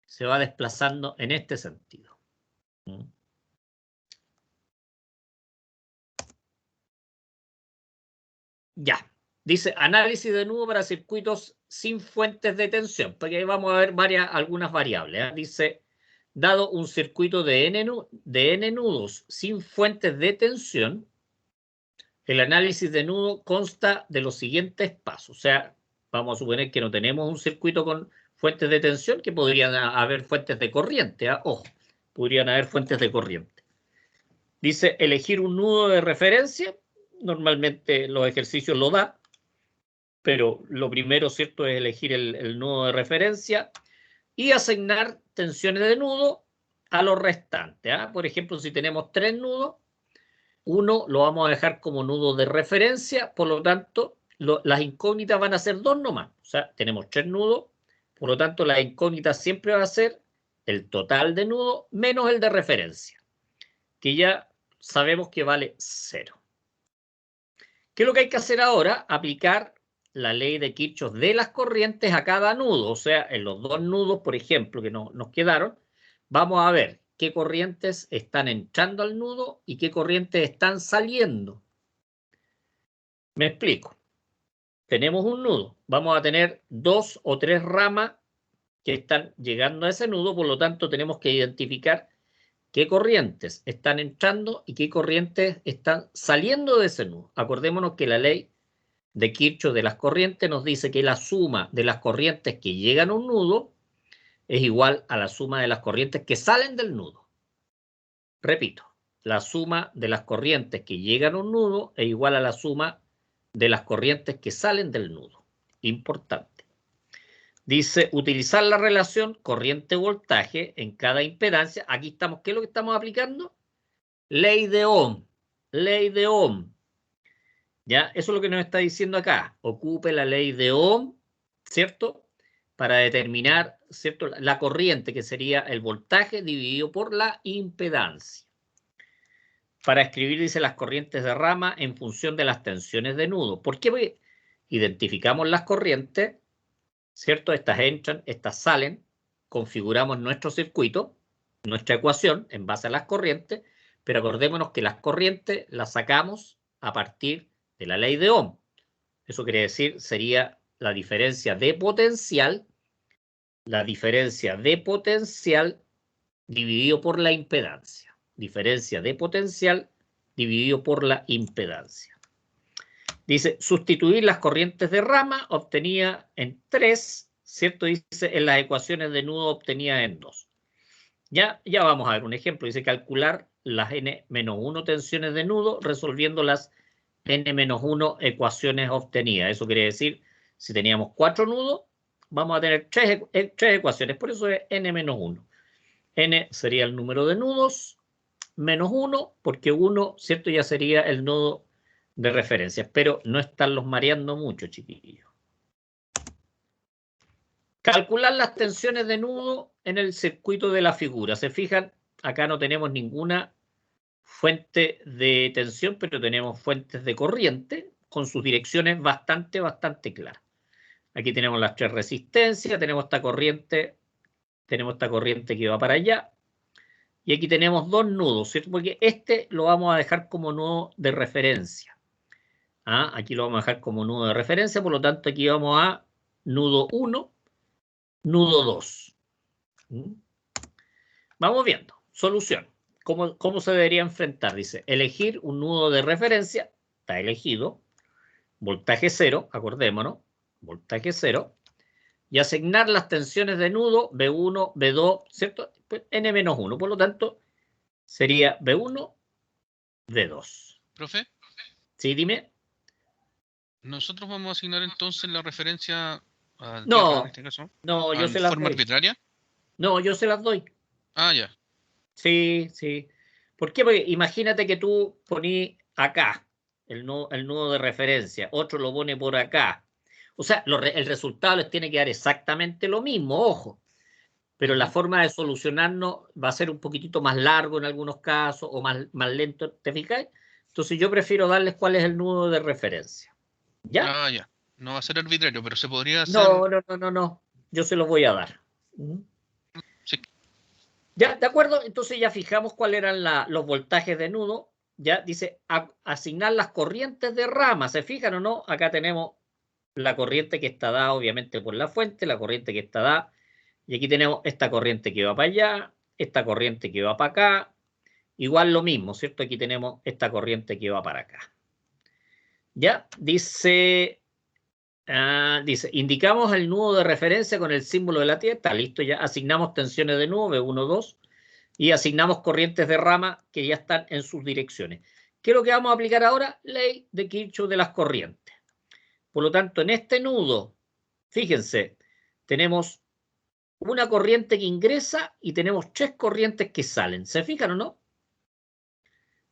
Se va desplazando en este sentido. Ya. Dice, análisis de nudo para circuitos sin fuentes de tensión, porque ahí vamos a ver algunas variables, ¿eh? Dice, dado un circuito de n nudos sin fuentes de tensión, el análisis de nudo consta de los siguientes pasos. O sea, vamos a suponer que no tenemos un circuito con fuentes de tensión, que podrían haber fuentes de corriente, ¿eh? Ojo, podrían haber fuentes de corriente. Dice, elegir un nudo de referencia. Normalmente los ejercicios lo dan, pero lo primero, ¿cierto?, es elegir el nudo de referencia y asignar tensiones de nudo a los restantes, ¿eh? Por ejemplo, si tenemos 3 nudos, uno lo vamos a dejar como nudo de referencia, por lo tanto, las incógnitas van a ser 2 nomás. O sea, tenemos 3 nudos, por lo tanto, la incógnita siempre va a ser el total de nudo menos el de referencia, que ya sabemos que vale 0. ¿Qué es lo que hay que hacer ahora? Aplicar la ley de Kirchhoff de las corrientes a cada nudo. O sea, en los 2 nudos, por ejemplo, que nos quedaron, vamos a ver qué corrientes están entrando al nudo y qué corrientes están saliendo. Me explico. Tenemos un nudo. Vamos a tener 2 o 3 ramas que están llegando a ese nudo. Por lo tanto, tenemos que identificar qué corrientes están entrando y qué corrientes están saliendo de ese nudo. Acordémonos que la ley de Kirchhoff de las corrientes nos dice que la suma de las corrientes que llegan a un nudo es igual a la suma de las corrientes que salen del nudo. Repito, la suma de las corrientes que llegan a un nudo es igual a la suma de las corrientes que salen del nudo. Importante. Dice, utilizar la relación corriente-voltaje en cada impedancia. Aquí estamos, ¿qué es lo que estamos aplicando? Ley de Ohm. Ley de Ohm. ¿Ya? Eso es lo que nos está diciendo acá. Ocupe la ley de Ohm, ¿cierto?, para determinar, ¿cierto?, la corriente, que sería el voltaje dividido por la impedancia. Para escribir, dice, las corrientes de rama en función de las tensiones de nudo. ¿Por qué? Porque identificamos las corrientes, ¿cierto? Estas entran, estas salen, configuramos nuestro circuito, nuestra ecuación en base a las corrientes, pero acordémonos que las corrientes las sacamos a partir de la ley de Ohm. Eso quiere decir, sería la diferencia de potencial dividido por la impedancia. Diferencia de potencial dividido por la impedancia. Dice, sustituir las corrientes de rama obtenía en 3, ¿cierto? Dice, en las ecuaciones de nudo obtenía en 2. Ya vamos a ver un ejemplo. Dice, calcular las n-1 tensiones de nudo resolviendo las n-1 ecuaciones obtenidas. Eso quiere decir, si teníamos 4 nudos, vamos a tener 3 ecuaciones. Por eso es n-1. N sería el número de nudos, menos 1, porque 1, ¿cierto?, ya sería el nodo de referencia. Pero no estarlos mareando mucho, chiquillos. Calcular las tensiones de nudo en el circuito de la figura. ¿Se fijan? Acá no tenemos ninguna fuente de tensión, pero tenemos fuentes de corriente con sus direcciones bastante claras. Aquí tenemos las 3 resistencias, tenemos esta corriente que va para allá. Y aquí tenemos 2 nudos, ¿cierto? Porque este lo vamos a dejar como nudo de referencia. Aquí lo vamos a dejar como nudo de referencia, por lo tanto aquí vamos a nudo 1, nudo 2. Vamos viendo. Solución. ¿Cómo se debería enfrentar? Dice, elegir un nudo de referencia. Está elegido. Voltaje 0, acordémonos. Voltaje 0. Y asignar las tensiones de nudo B1, B2, ¿cierto? Pues N-1. Por lo tanto, sería B1, B2. Profe, ¿Sí? Dime. nosotros vamos a asignar entonces la referencia a No, tierra, en este caso, no, yo ¿de se las forma doy. arbitraria? No, yo se las doy. Ah, ya. Sí. ¿Por qué? Porque imagínate que tú ponís acá el nudo de referencia, otro lo pone por acá. O sea, el resultado les tiene que dar exactamente lo mismo, ojo. Pero la forma de solucionarlo va a ser un poquitito más largo en algunos casos o más lento, ¿te fijáis? Entonces yo prefiero darles cuál es el nudo de referencia. ¿Ya? Ah, ya. No va a ser arbitrario, pero se podría hacer... No. Yo se los voy a dar. Sí. ¿Ya? ¿De acuerdo? Entonces ya fijamos cuáles eran los voltajes de nudo. Ya dice asignar las corrientes de rama. ¿Se fijan o no? Acá tenemos la corriente que está dada obviamente por la fuente, la corriente que está dada. Y aquí tenemos esta corriente que va para allá, esta corriente que va para acá. Igual lo mismo, ¿cierto? Aquí tenemos esta corriente que va para acá. ¿Ya? Dice, indicamos el nudo de referencia con el símbolo de la tierra. Está listo ya. Asignamos tensiones de nudo, B1, 2. Y asignamos corrientes de rama que ya están en sus direcciones. ¿Qué es lo que vamos a aplicar ahora? Ley de Kirchhoff de las corrientes. Por lo tanto, en este nudo, fíjense, tenemos una corriente que ingresa y tenemos 3 corrientes que salen. ¿Se fijan o no?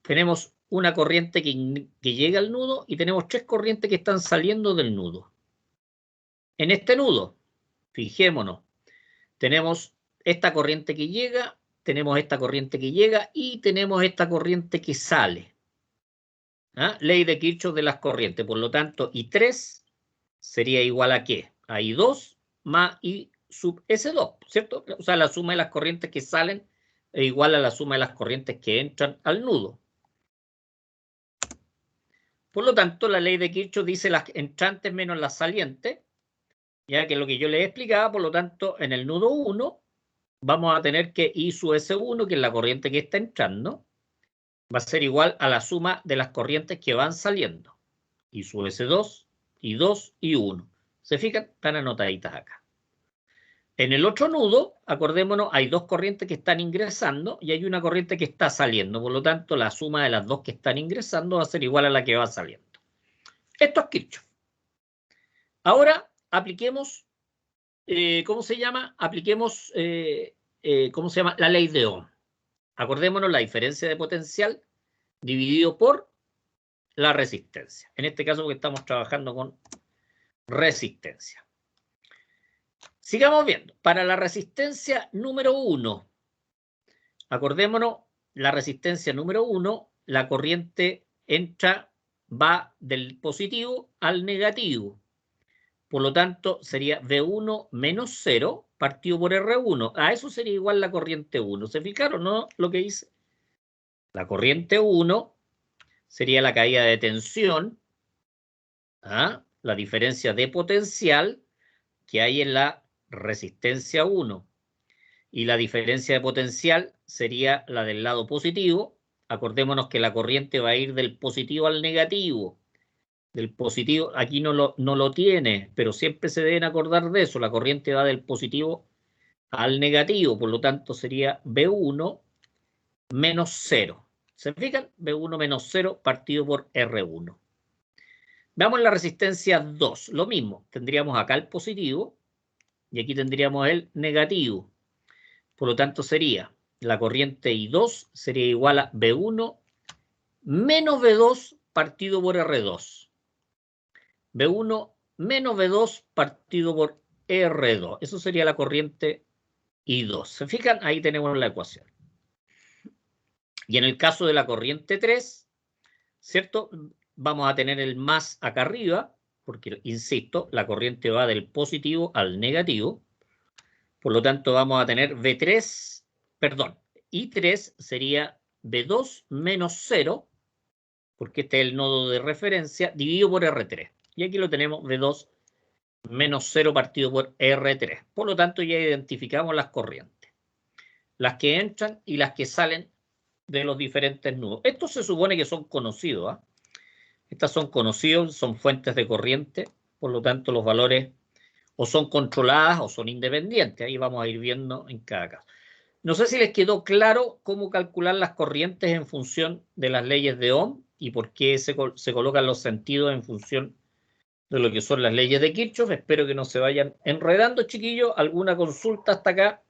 Tenemos una corriente que llega al nudo y tenemos 3 corrientes que están saliendo del nudo. En este nudo, fijémonos, tenemos esta corriente que llega, tenemos esta corriente que llega y tenemos esta corriente que sale. Ley de Kirchhoff de las corrientes. Por lo tanto, I3 sería igual a ¿qué? A I2 más I sub S2, ¿cierto? O sea, la suma de las corrientes que salen es igual a la suma de las corrientes que entran al nudo. Por lo tanto, la ley de Kirchhoff dice las entrantes menos las salientes, ya que es lo que yo les explicaba. Por lo tanto, en el nudo 1 vamos a tener que I sub S1, que es la corriente que está entrando, va a ser igual a la suma de las corrientes que van saliendo. I sub S2, I2 y 1. ¿Se fijan? Están anotaditas acá. En el otro nudo, acordémonos, hay 2 corrientes que están ingresando y hay una corriente que está saliendo. Por lo tanto, la suma de las 2 que están ingresando va a ser igual a la que va saliendo. Esto es Kirchhoff. Ahora, apliquemos, ¿cómo se llama? Apliquemos, ¿cómo se llama? La ley de Ohm. Acordémonos la diferencia de potencial dividido por la resistencia. En este caso, porque estamos trabajando con resistencia. Sigamos viendo. Para la resistencia número 1, acordémonos, la resistencia número 1, la corriente va del positivo al negativo. Por lo tanto, sería V1 menos 0 partido por R1. A eso sería igual la corriente 1. ¿Se fijaron, no? Lo que dice. La corriente 1 sería la caída de tensión, la diferencia de potencial que hay en la resistencia 1. Y la diferencia de potencial sería la del lado positivo. Acordémonos que la corriente va a ir del positivo al negativo. Del positivo, aquí no lo tiene, pero siempre se deben acordar de eso. La corriente va del positivo al negativo, por lo tanto sería V1 menos 0. ¿Se fijan? V1 menos 0 partido por R1. Veamos la resistencia 2. Lo mismo, tendríamos acá el positivo y aquí tendríamos el negativo. Por lo tanto sería la corriente I2 sería igual a V1 menos V2 partido por R2. V1 menos V2 partido por R2. Eso sería la corriente I2. ¿Se fijan? Ahí tenemos la ecuación. Y en el caso de la corriente 3, ¿cierto? Vamos a tener el más acá arriba, porque, insisto, la corriente va del positivo al negativo. Por lo tanto, vamos a tener V3, perdón, I3 sería V2 menos 0, porque este es el nodo de referencia, dividido por R3. Y aquí lo tenemos, V2 menos 0 partido por R3. Por lo tanto, ya identificamos las corrientes. Las que entran y las que salen de los diferentes nudos. Estos se supone que son conocidos. Estas son conocidos, son fuentes de corriente. Por lo tanto, los valores o son controladas o son independientes. Ahí vamos a ir viendo en cada caso. No sé si les quedó claro cómo calcular las corrientes en función de las leyes de Ohm y por qué se colocan los sentidos en función de lo que son las leyes de Kirchhoff. Espero que no se vayan enredando, chiquillos. ¿Alguna consulta hasta acá?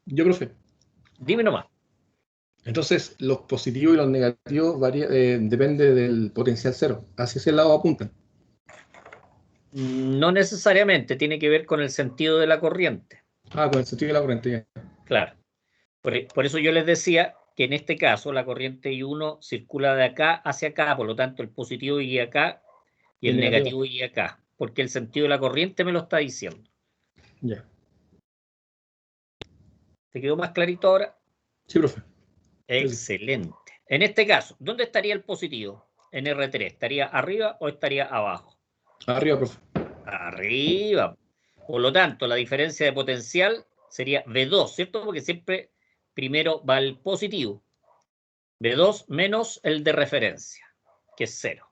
Yo, profe. Dime nomás. Entonces, los positivos y los negativos depende del potencial cero. Hacia ese lado apuntan. No necesariamente, tiene que ver con el sentido de la corriente. Con el sentido de la corriente, ya. Claro. Por eso yo les decía que en este caso la corriente I1 circula de acá hacia acá, por lo tanto el positivo iría acá y el negativo iría acá, porque el sentido de la corriente me lo está diciendo. Ya. ¿Te quedó más clarito ahora? Sí, profe. Excelente. En este caso, ¿dónde estaría el positivo? En R3, ¿estaría arriba o estaría abajo? Arriba, profe. Arriba. Por lo tanto, la diferencia de potencial sería V2, ¿cierto? Porque siempre primero va el positivo. V2 menos el de referencia, que es 0.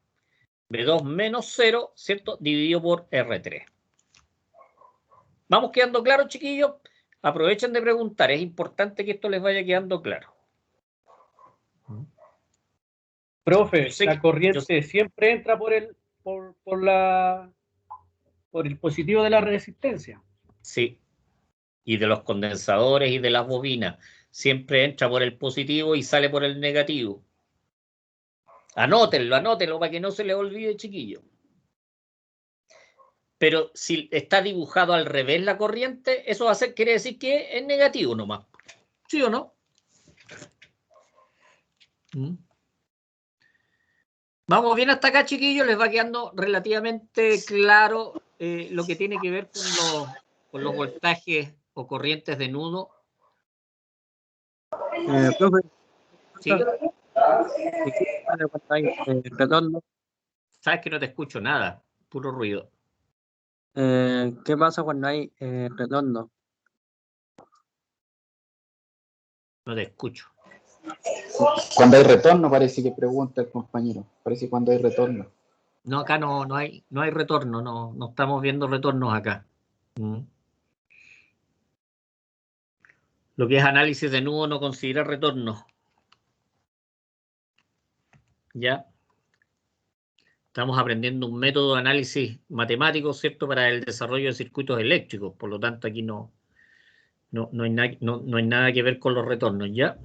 V2 menos 0, ¿cierto? Dividido por R3. ¿Vamos quedando claros, chiquillos? Aprovechen de preguntar. Es importante que esto les vaya quedando claro. Profe, la corriente siempre entra por el positivo de la resistencia. Sí. Y de los condensadores y de las bobinas. Siempre entra por el positivo y sale por el negativo. Anótenlo para que no se les olvide, chiquillo. Pero si está dibujado al revés la corriente, eso quiere decir que es negativo nomás. ¿Sí o no? Vamos bien hasta acá, chiquillos. Les va quedando relativamente claro lo que tiene que ver con los voltajes o corrientes de nudo. Profe, ¿Sí? retorno. Sabes que no te escucho nada, puro ruido. ¿Qué pasa cuando hay retorno? No te escucho. Cuando hay retorno, parece que pregunta el compañero. Parece cuando hay retorno. No, acá no hay retorno, no estamos viendo retornos acá. Lo que es análisis de nudo no considera retorno. ¿Ya? Estamos aprendiendo un método de análisis matemático, ¿cierto?, para el desarrollo de circuitos eléctricos. Por lo tanto, aquí no hay nada que ver con los retornos, ¿ya?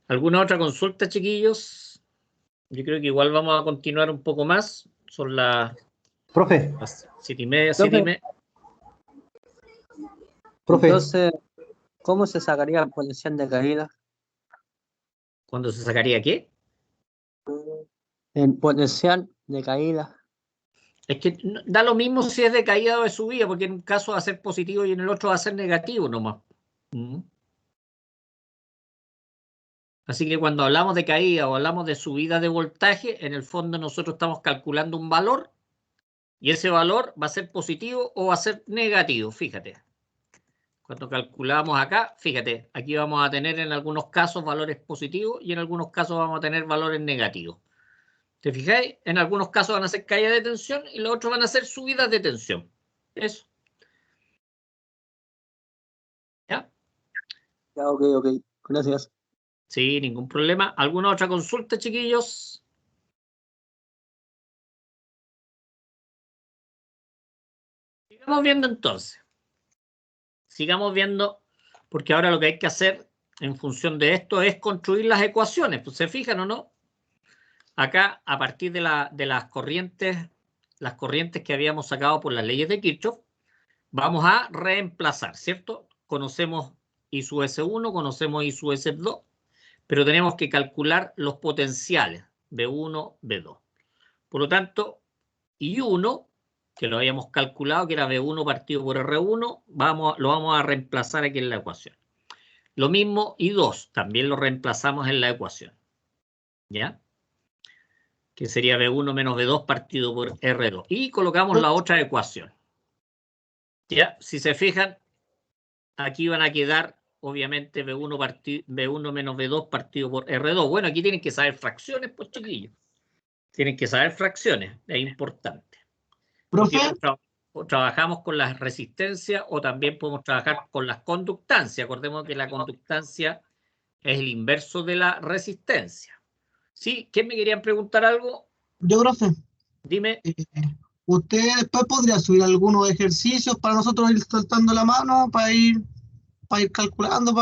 ¿Alguna otra consulta, chiquillos? Yo creo que igual vamos a continuar un poco más. Son las Profe, 7:30, 7:30. profe, Entonces, ¿cómo se sacaría el potencial de caída? ¿Cuándo se sacaría qué? El potencial de caída. Es que da lo mismo si es de caída o de subida, porque en un caso va a ser positivo y en el otro va a ser negativo nomás. Así que cuando hablamos de caída o hablamos de subida de voltaje, en el fondo nosotros estamos calculando un valor y ese valor va a ser positivo o va a ser negativo, fíjate. Cuando calculamos acá, fíjate, aquí vamos a tener en algunos casos valores positivos y en algunos casos vamos a tener valores negativos. ¿Te fijáis? En algunos casos van a ser caídas de tensión y los otros van a ser subidas de tensión. Eso. ¿Ya? Ya, ok. Gracias. Sí, ningún problema. ¿Alguna otra consulta, chiquillos? Sigamos viendo entonces. Sigamos viendo, porque ahora lo que hay que hacer en función de esto es construir las ecuaciones. Pues, ¿se fijan o no? Acá, a partir de las corrientes que habíamos sacado por las leyes de Kirchhoff, vamos a reemplazar, ¿cierto? Conocemos I sub S1, conocemos I sub S2, pero tenemos que calcular los potenciales, B1, B2. Por lo tanto, I1, que lo habíamos calculado, que era B1 partido por R1, lo vamos a reemplazar aquí en la ecuación. Lo mismo I2, también lo reemplazamos en la ecuación. ¿Ya? Que sería B1 menos B2 partido por R2. Y colocamos la otra ecuación. ¿Ya? Si se fijan, aquí van a quedar, obviamente, B1 menos B2 partido por R2. Bueno, aquí tienen que saber fracciones, pues, chiquillos. Tienen que saber fracciones, es importante. Profe, O trabajamos con las resistencias o también podemos trabajar con las conductancias. Acordemos que la conductancia es el inverso de la resistencia. ¿Sí? ¿Quién me querían preguntar algo? yo, profe, Dime. ¿usted después podría subir algunos ejercicios para nosotros ir soltando la mano, para ir calculando,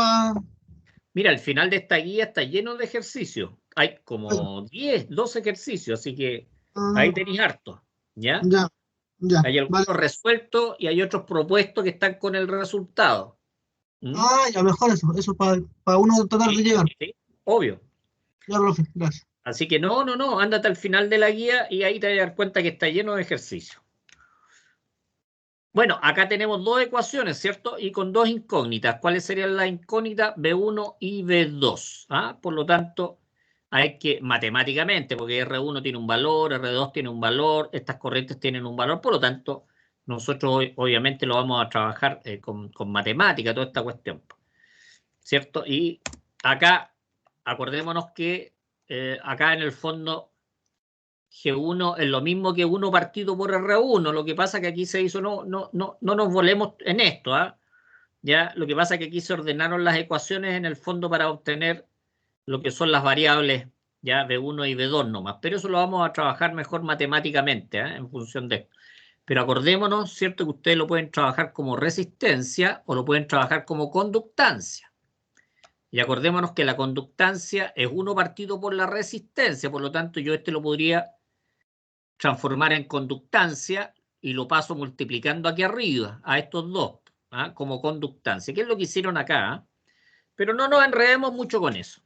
Mira, al final de esta guía está lleno de ejercicios. Hay como 10, 12 ejercicios, así que ahí tenéis harto. ¿Ya? Ya, Hay algunos vale. resueltos y hay otros propuestos que están con el resultado. Ya, mejor eso para uno tratar de llegar. Sí, obvio. Ya, profe, gracias. Así que no, ándate al final de la guía y ahí te vas a dar cuenta que está lleno de ejercicios. Bueno, acá tenemos dos ecuaciones, ¿cierto? Y con dos incógnitas. ¿Cuáles serían las incógnitas? B1 y B2. Por lo tanto, hay que, matemáticamente, porque R1 tiene un valor, R2 tiene un valor, estas corrientes tienen un valor, por lo tanto, nosotros obviamente lo vamos a trabajar con matemática, toda esta cuestión, ¿cierto? Y acá, acordémonos que acá en el fondo G1 es lo mismo que 1 partido por R1. Lo que pasa que aquí se hizo, no nos volemos en esto. ¿Ya? Lo que pasa es que aquí se ordenaron las ecuaciones en el fondo para obtener lo que son las variables, ya B1 y B2 nomás. Pero eso lo vamos a trabajar mejor matemáticamente, en función de esto. Pero acordémonos, ¿cierto? Que ustedes lo pueden trabajar como resistencia o lo pueden trabajar como conductancia. Y acordémonos que la conductancia es 1 partido por la resistencia. Por lo tanto, yo lo podría transformar en conductancia y lo paso multiplicando aquí arriba a estos dos, como conductancia, que es lo que hicieron acá. Pero no nos enredemos mucho con eso.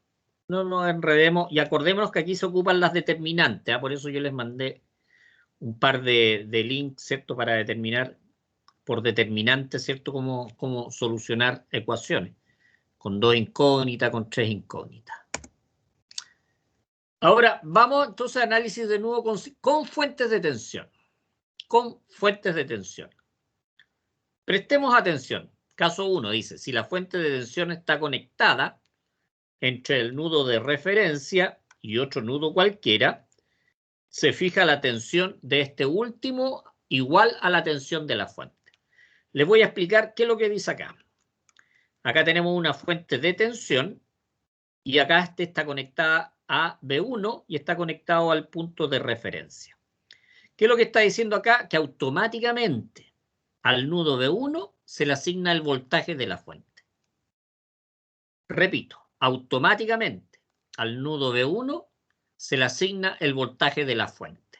No nos enredemos y acordémonos que aquí se ocupan las determinantes. Por eso yo les mandé un par de links, ¿cierto? Para determinar por determinantes, ¿cierto? Cómo solucionar ecuaciones. Con 2 incógnitas, con 3 incógnitas. Ahora, vamos entonces a análisis de nuevo con fuentes de tensión. Con fuentes de tensión. Prestemos atención. Caso 1 dice, si la fuente de tensión está conectada entre el nudo de referencia y otro nudo cualquiera, se fija la tensión de este último igual a la tensión de la fuente. Les voy a explicar qué es lo que dice acá. Acá tenemos una fuente de tensión y acá está conectada a B1 y está conectado al punto de referencia. ¿Qué es lo que está diciendo acá? Que automáticamente al nudo B1 se le asigna el voltaje de la fuente. Repito, automáticamente al nudo B1 se le asigna el voltaje de la fuente.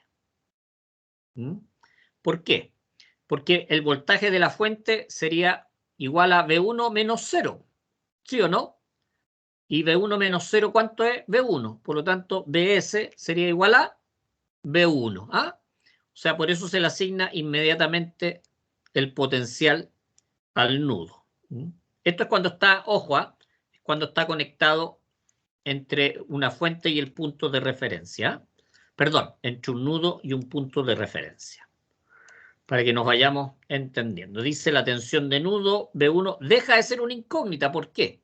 ¿Por qué? Porque el voltaje de la fuente sería igual a V1 menos 0. ¿Sí o no? Y V1 menos 0, ¿cuánto es? V1. Por lo tanto, Vs sería igual a V1. ¿Ah? O sea, por eso se le asigna inmediatamente el potencial al nudo. Esto es cuando está, ojo, cuando está conectado entre una fuente y el punto de referencia. Perdón, entre un nudo y un punto de referencia. Para que nos vayamos entendiendo. Dice la tensión de nudo V1 deja de ser una incógnita. ¿Por qué?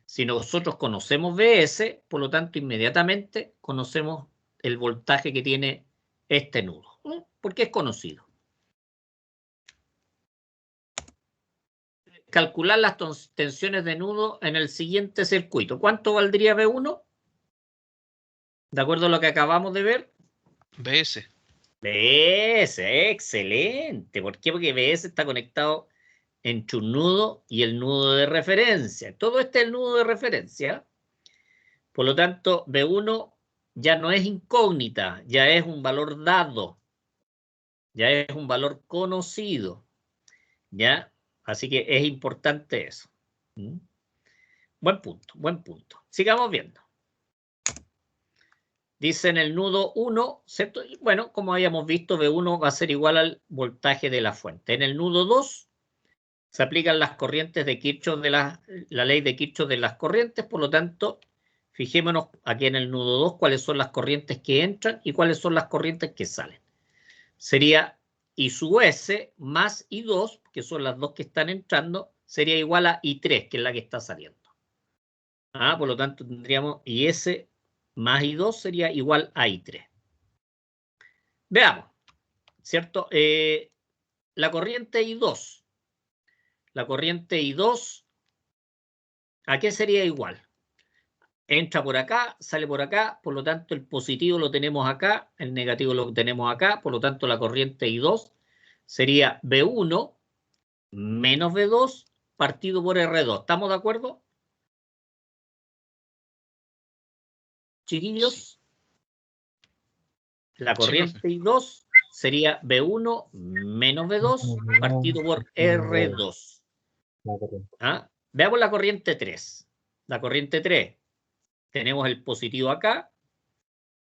Si nosotros conocemos Vs, por lo tanto, inmediatamente conocemos el voltaje que tiene este nudo. Porque es conocido. Calcular las tensiones de nudo en el siguiente circuito. ¿Cuánto valdría V1? De acuerdo a lo que acabamos de ver. BS. BS, excelente. ¿Por qué? Porque BS está conectado entre un nudo y el nudo de referencia. Todo este es el nudo de referencia. Por lo tanto, B1 ya no es incógnita, ya es un valor dado. Ya es un valor conocido. ¿Ya? Así que es importante eso. Buen punto, buen punto. Sigamos viendo. Dice en el nudo 1, ¿cierto? Y bueno, como habíamos visto, V1 va a ser igual al voltaje de la fuente. En el nudo 2 se aplican las corrientes de Kirchhoff de la ley de Kirchhoff de las corrientes, por lo tanto, fijémonos aquí en el nudo 2 cuáles son las corrientes que entran y cuáles son las corrientes que salen. Sería I sub S más I2, que son las dos que están entrando, sería igual a I3, que es la que está saliendo. Por lo tanto, tendríamos IS más I2 sería igual a I3. Veamos, ¿cierto? La corriente I2. La corriente I2, ¿a qué sería igual? Entra por acá, sale por acá, por lo tanto el positivo lo tenemos acá, el negativo lo tenemos acá, por lo tanto la corriente I2 sería V1 menos V2 partido por R2. ¿Estamos de acuerdo? Chiquillos. La corriente I2 sería V1 menos V2 partido por R2. Veamos la corriente 3. La corriente 3. Tenemos el positivo acá.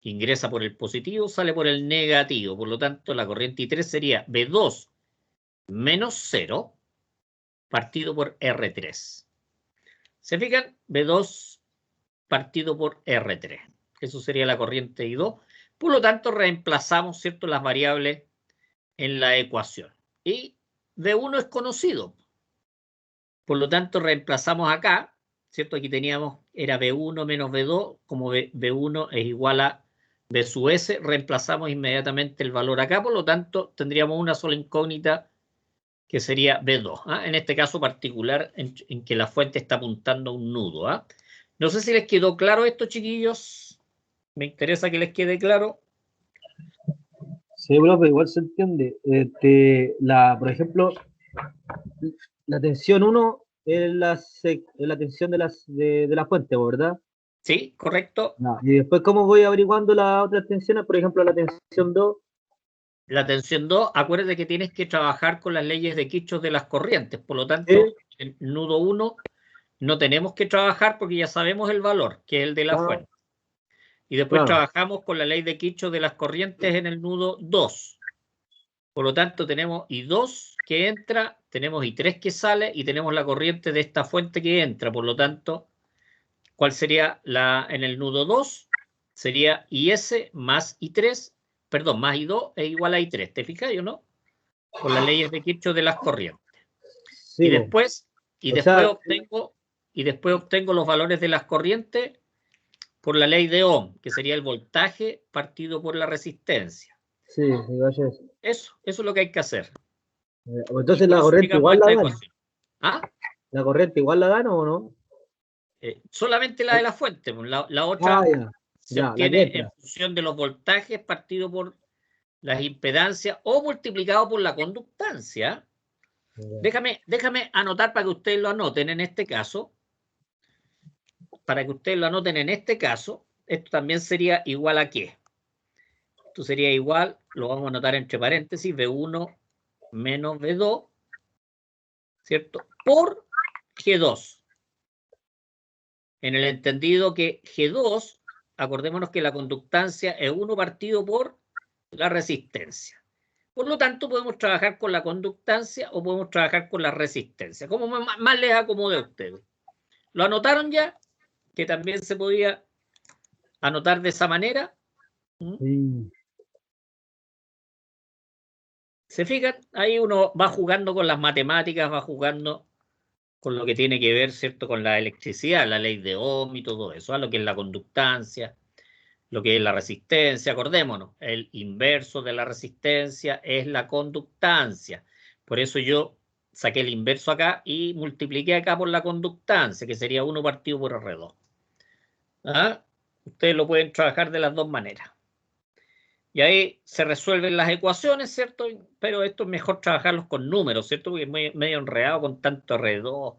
Ingresa por el positivo, sale por el negativo. Por lo tanto, la corriente I3 sería V2 menos 0 partido por R3. ¿Se fijan? V2 partido por R3. Eso sería la corriente I2. Por lo tanto, reemplazamos, ¿cierto?, las variables en la ecuación. Y V1 es conocido. Por lo tanto, reemplazamos acá, ¿cierto? Aquí teníamos, era V1 menos V2, como V1 es igual a V sub S, reemplazamos inmediatamente el valor acá, por lo tanto, tendríamos una sola incógnita que sería V2. En este caso particular, en que la fuente está apuntando a un nudo. No sé si les quedó claro esto, chiquillos. Me interesa que les quede claro. Sí, profe, igual se entiende. Por ejemplo, la tensión 1 es la tensión de la fuente, ¿verdad? Sí, correcto. Y después, ¿cómo voy averiguando las otras tensiones? Por ejemplo, la tensión 2. La tensión 2, acuérdate que tienes que trabajar con las leyes de Kirchhoff de las corrientes. Por lo tanto, en nudo 1 no tenemos que trabajar porque ya sabemos el valor, que es el de la fuente. Y después trabajamos con la ley de Kirchhoff de las corrientes en el nudo 2. Por lo tanto, tenemos I2 que entra, tenemos I3 que sale y tenemos la corriente de esta fuente que entra. Por lo tanto, ¿cuál sería en el nudo 2? Sería IS más I3, perdón, más I2 es igual a I3. ¿Te fijas o no? Con las leyes de Kirchhoff de las corrientes. Sí, y después obtengo los valores de las corrientes por la ley de Ohm, que sería el voltaje partido por la resistencia. Sí, eso es lo que hay que hacer. Entonces la corriente igual la dan. ¿La corriente igual la dan o no? Solamente la de la fuente. La otra se obtiene en función de los voltajes partido por las impedancias o multiplicado por la conductancia. Déjame anotar para que ustedes lo anoten en este caso. Para que ustedes lo anoten en este caso, esto también sería igual a ¿qué? esto sería igual, lo vamos a anotar entre paréntesis, B1 menos B2, ¿cierto? Por G2. En el entendido que G2, acordémonos que la conductancia es 1 partido por la resistencia. Por lo tanto, podemos trabajar con la conductancia o podemos trabajar con la resistencia, como más les acomode a ustedes. ¿Lo anotaron ya? Que también se podía anotar de esa manera. Sí. ¿Se fijan? Ahí uno va jugando con las matemáticas, va jugando con lo que tiene que ver, ¿cierto?, con la electricidad, la ley de Ohm y todo eso, ¿eh? Lo que es la conductancia, lo que es la resistencia. Acordémonos, el inverso de la resistencia es la conductancia. Por eso yo saqué el inverso acá y multipliqué acá por la conductancia, que sería 1 partido por R2. ¿Ah? Ustedes lo pueden trabajar de las dos maneras. Y ahí se resuelven las ecuaciones, ¿cierto? Pero esto es mejor trabajarlos con números, ¿cierto? Porque es medio enredado con tanto R2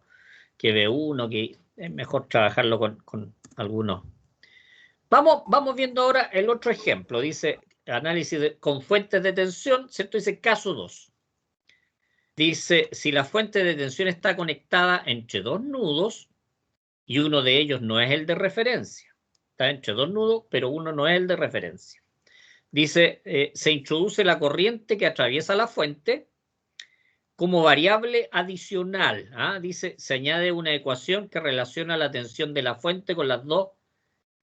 que B1, que es mejor trabajarlo con algunos. Vamos viendo ahora el otro ejemplo. Dice análisis con fuentes de tensión, ¿cierto? Dice caso 2. Dice, si la fuente de tensión está conectada entre dos nudos y uno de ellos no es el de referencia. Está entre dos nudos, pero uno no es el de referencia. Dice, se introduce la corriente que atraviesa la fuente como variable adicional. ¿Ah? Dice, se añade una ecuación que relaciona la tensión de la fuente con las dos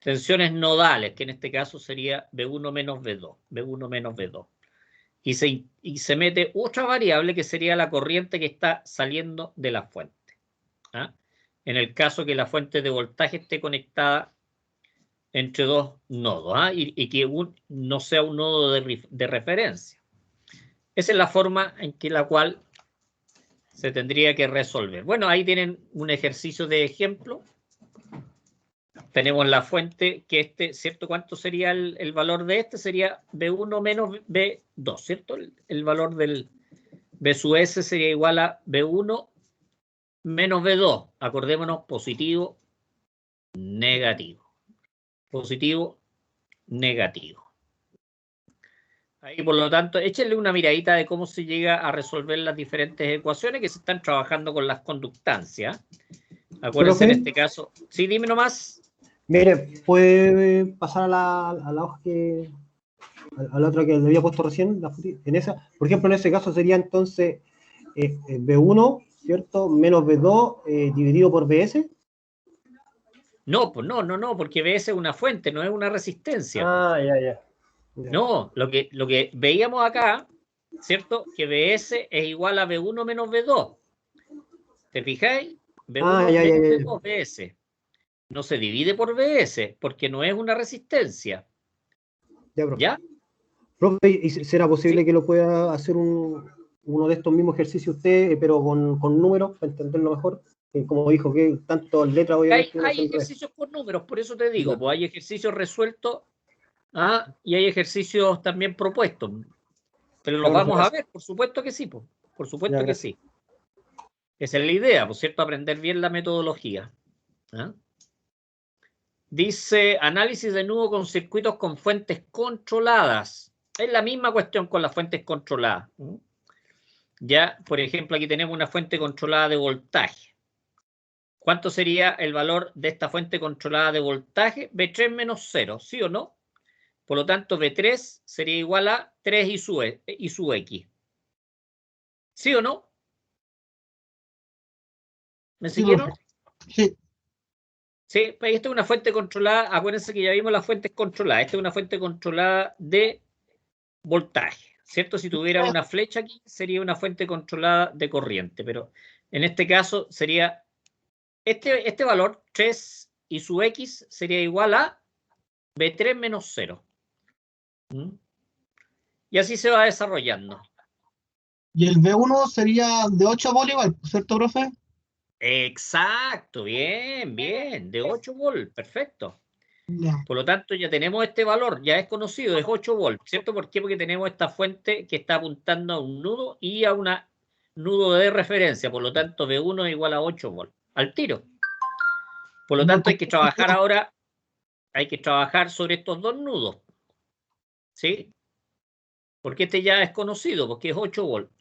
tensiones nodales, que en este caso sería B1 menos B2. B1 menos B2. Y se mete otra variable que sería la corriente que está saliendo de la fuente. ¿Ah? En el caso que la fuente de voltaje esté conectada entre dos nodos, ¿ah? y que no sea un nodo de referencia. Esa es la forma en que la cual se tendría que resolver. Bueno, ahí tienen un ejercicio de ejemplo. Tenemos la fuente que ¿cierto? ¿Cuánto sería el valor de este? Sería B1 menos B2, ¿cierto? El valor del B sub S sería igual a B1 menos B2. Acordémonos, positivo, negativo. Positivo, negativo. Ahí, por lo tanto, échenle una miradita de cómo se llega a resolver las diferentes ecuaciones que se están trabajando con las conductancias. Acuérdense en este caso. Sí, dime nomás. Mire, puede pasar a la hoja a la otra que le había puesto recién, en esa. Por ejemplo, en ese caso sería entonces B1, ¿cierto? Menos B2 dividido por BS. No, pues no, porque BS es una fuente, no es una resistencia. Ah, ya. No, lo que veíamos acá, ¿cierto? Que BS es igual a B1 menos B2. ¿Te fijáis? B1 menos B2, BS. No se divide por BS, porque no es una resistencia. Ya, profe. ¿Ya? Profe, ¿y será posible que lo pueda hacer uno de estos mismos ejercicios usted, pero con números, para entenderlo mejor? Como dijo, que tanto letras obviamente. Hay ejercicios con números, por eso te digo, pues hay ejercicios resueltos y hay ejercicios también propuestos. Pero los vamos a ver, por supuesto que sí, pues. Por supuesto que sí. Esa es la idea, por cierto, aprender bien la metodología. ¿Ah? Dice, análisis de nudo con circuitos con fuentes controladas. Es la misma cuestión con las fuentes controladas. Ya, por ejemplo, aquí tenemos una fuente controlada de voltaje. ¿Cuánto sería el valor de esta fuente controlada de voltaje? B3 menos 0, ¿sí o no? Por lo tanto, B3 sería igual a 3 y su X. ¿Sí o no? ¿Me siguieron? Sí. Sí, pues esta es una fuente controlada. Acuérdense que ya vimos las fuentes controladas. Esta es una fuente controlada de voltaje, ¿cierto? Si tuviera una flecha aquí, sería una fuente controlada de corriente. Pero en este caso sería este valor, 3 y su X, sería igual a B3 menos 0. Y así se va desarrollando. Y el B1 sería de 8 volt igual, ¿cierto, profe? Exacto, bien, de 8 volts, perfecto. Ya. Por lo tanto, ya tenemos este valor, ya es conocido, es 8 volts, ¿cierto? ¿Por qué? Porque tenemos esta fuente que está apuntando a un nudo y a un nudo de referencia, por lo tanto, B1 es igual a 8 volts, al tiro. Por lo tanto, hay que trabajar ahora, hay que trabajar sobre estos dos nudos, ¿sí? porque este ya es conocido, porque es 8 volts.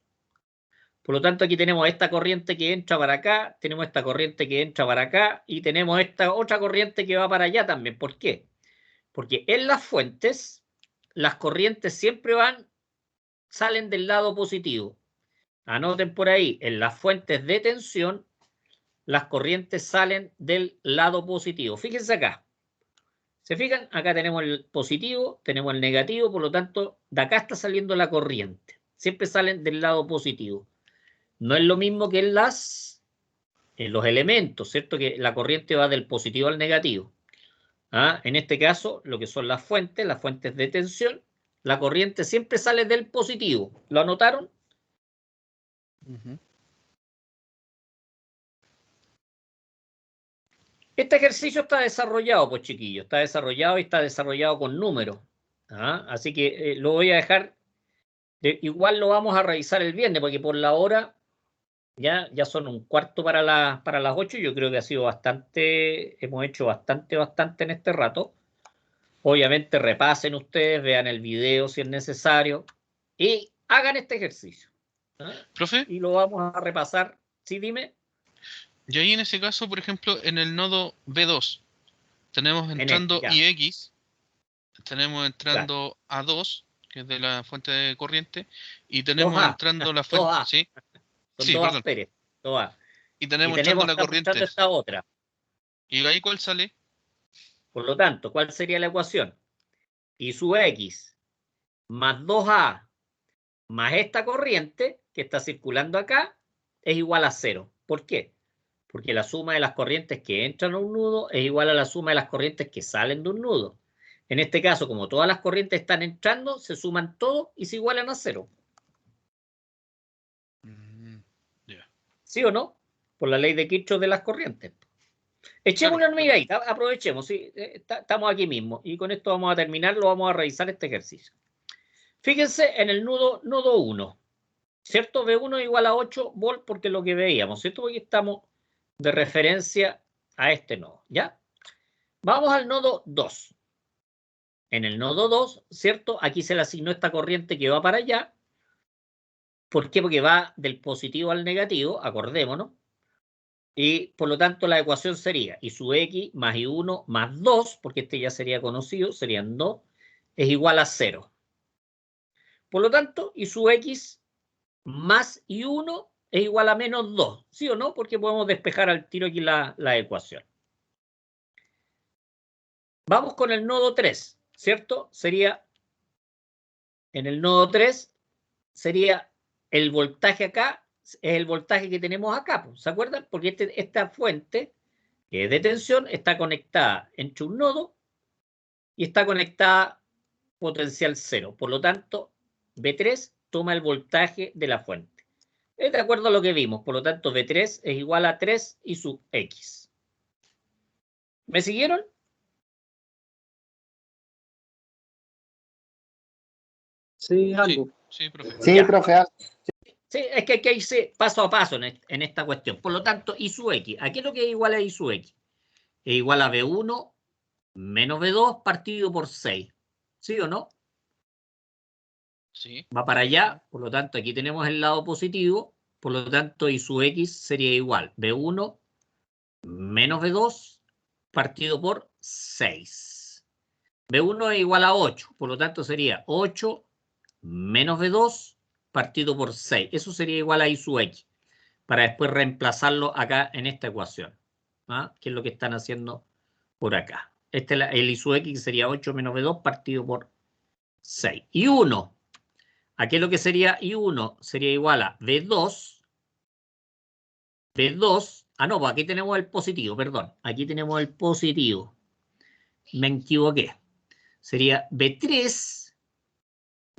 Por lo tanto, aquí tenemos esta corriente que entra para acá, tenemos esta corriente que entra para acá y tenemos esta otra corriente que va para allá también. ¿Por qué? Porque en las fuentes, las corrientes siempre salen del lado positivo. Anoten por ahí, en las fuentes de tensión, las corrientes salen del lado positivo. Fíjense acá. ¿Se fijan? Acá tenemos el positivo, tenemos el negativo, por lo tanto, de acá está saliendo la corriente. Siempre salen del lado positivo. No es lo mismo que en los elementos, ¿cierto? Que la corriente va del positivo al negativo. En este caso, lo que son las fuentes de tensión, la corriente siempre sale del positivo. ¿Lo anotaron? Este ejercicio está desarrollado, pues chiquillos, está desarrollado y está desarrollado con números. Así que lo voy a dejar, igual lo vamos a revisar el viernes, porque por la hora ya son 1/4 para las 8. Yo creo que ha sido bastante, hemos hecho bastante en este rato. Obviamente repasen ustedes, vean el video si es necesario y hagan este ejercicio. Profe. Y lo vamos a repasar. Sí, dime. Y ahí en ese caso, por ejemplo, en el nodo B2, tenemos entrando IX, tenemos entrando A2, que es de la fuente de corriente, y tenemos entrando la fuente... ¿Sí? Son 2 amperes. 2A. Y tenemos entrando la corriente. Esta otra. ¿Y ahí cuál sale? Por lo tanto, ¿cuál sería la ecuación? I sub X más 2A más esta corriente que está circulando acá es igual a 0. ¿Por qué? Porque la suma de las corrientes que entran a un nudo es igual a la suma de las corrientes que salen de un nudo. En este caso, como todas las corrientes están entrando, se suman todos y se igualan a 0. ¿Sí o no? Por la ley de Kirchhoff de las corrientes. Echemos una miradita, aprovechemos, ¿sí? Estamos aquí mismo. Y con esto vamos a terminar, lo vamos a revisar este ejercicio. Fíjense en el nodo 1, ¿cierto? V1 igual a 8 volts porque es lo que veíamos, ¿cierto? Porque estamos de referencia a este nodo, ¿ya? Vamos al nodo 2. En el nodo 2, ¿cierto? Aquí se le asignó esta corriente que va para allá. ¿Por qué? Porque va del positivo al negativo, acordémonos. Y por lo tanto la ecuación sería I sub X más I1 más 2, porque este ya sería conocido, serían 2, es igual a 0. Por lo tanto, I sub X más I1 es igual a menos 2, ¿sí o no? Porque podemos despejar al tiro aquí la ecuación. Vamos con el nodo 3, ¿cierto? Sería, en el nodo 3, sería el voltaje acá, es el voltaje que tenemos acá, ¿se acuerdan? Porque esta fuente, que es de tensión, está conectada entre un nodo y está conectada potencial 0. Por lo tanto, B3 toma el voltaje de la fuente. Es de acuerdo a lo que vimos. Por lo tanto, B3 es igual a 3 I sub X. ¿Me siguieron? Sí, algo. Sí, profe. Sí, profe. Sí, es que hay que irse paso a paso en esta cuestión. Por lo tanto, I sub X. ¿A qué es lo que es igual a I sub X? Es igual a B1 menos B2 partido por 6. ¿Sí o no? Sí. Va para allá, por lo tanto, aquí tenemos el lado positivo, por lo tanto, I sub X sería igual B1 menos B2 partido por 6. B1 es igual a 8, por lo tanto sería 8 menos B2 partido por 6. Eso sería igual a I sub X, para después reemplazarlo acá en esta ecuación, que es lo que están haciendo por acá. El I sub X sería 8 menos B2 partido por 6. Y 1. Aquí lo que sería I1 sería igual a B2. No, pues aquí tenemos el positivo, perdón. Aquí tenemos el positivo. Me equivoqué. Sería B3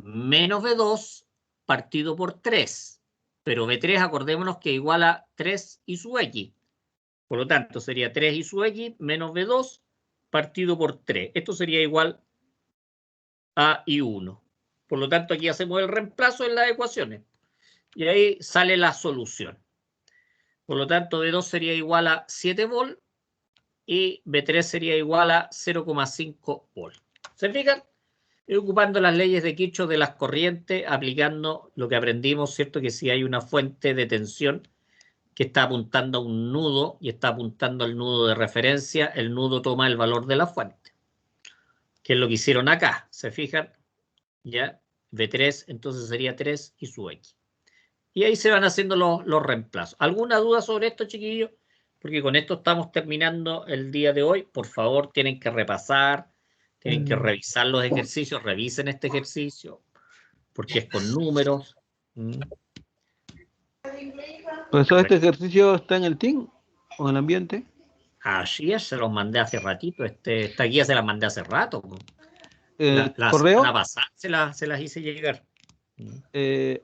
menos B2 partido por 3. Pero B3, acordémonos que es igual a 3 I sub X. Por lo tanto, sería 3 I sub X menos B2 partido por 3. Esto sería igual a I1. Por lo tanto, aquí hacemos el reemplazo en las ecuaciones. Y ahí sale la solución. Por lo tanto, B2 sería igual a 7 volts y B3 sería igual a 0,5 volts. ¿Se fijan? Y ocupando las leyes de Kirchhoff de las corrientes, aplicando lo que aprendimos, ¿cierto? Que si hay una fuente de tensión que está apuntando a un nudo y está apuntando al nudo de referencia, el nudo toma el valor de la fuente, que es lo que hicieron acá. ¿Se fijan? Ya, V3, entonces sería 3 y su X. Y ahí se van haciendo los reemplazos. ¿Alguna duda sobre esto, chiquillos? Porque con esto estamos terminando el día de hoy. Por favor, tienen que repasar, tienen que revisar los ejercicios, revisen este ejercicio, porque es con números. Profesor, ¿este ejercicio está en el team o en el ambiente? Así es, se los mandé hace ratito. Esta guía se la mandé hace rato. La ¿Correo? semana pasada se las hice llegar.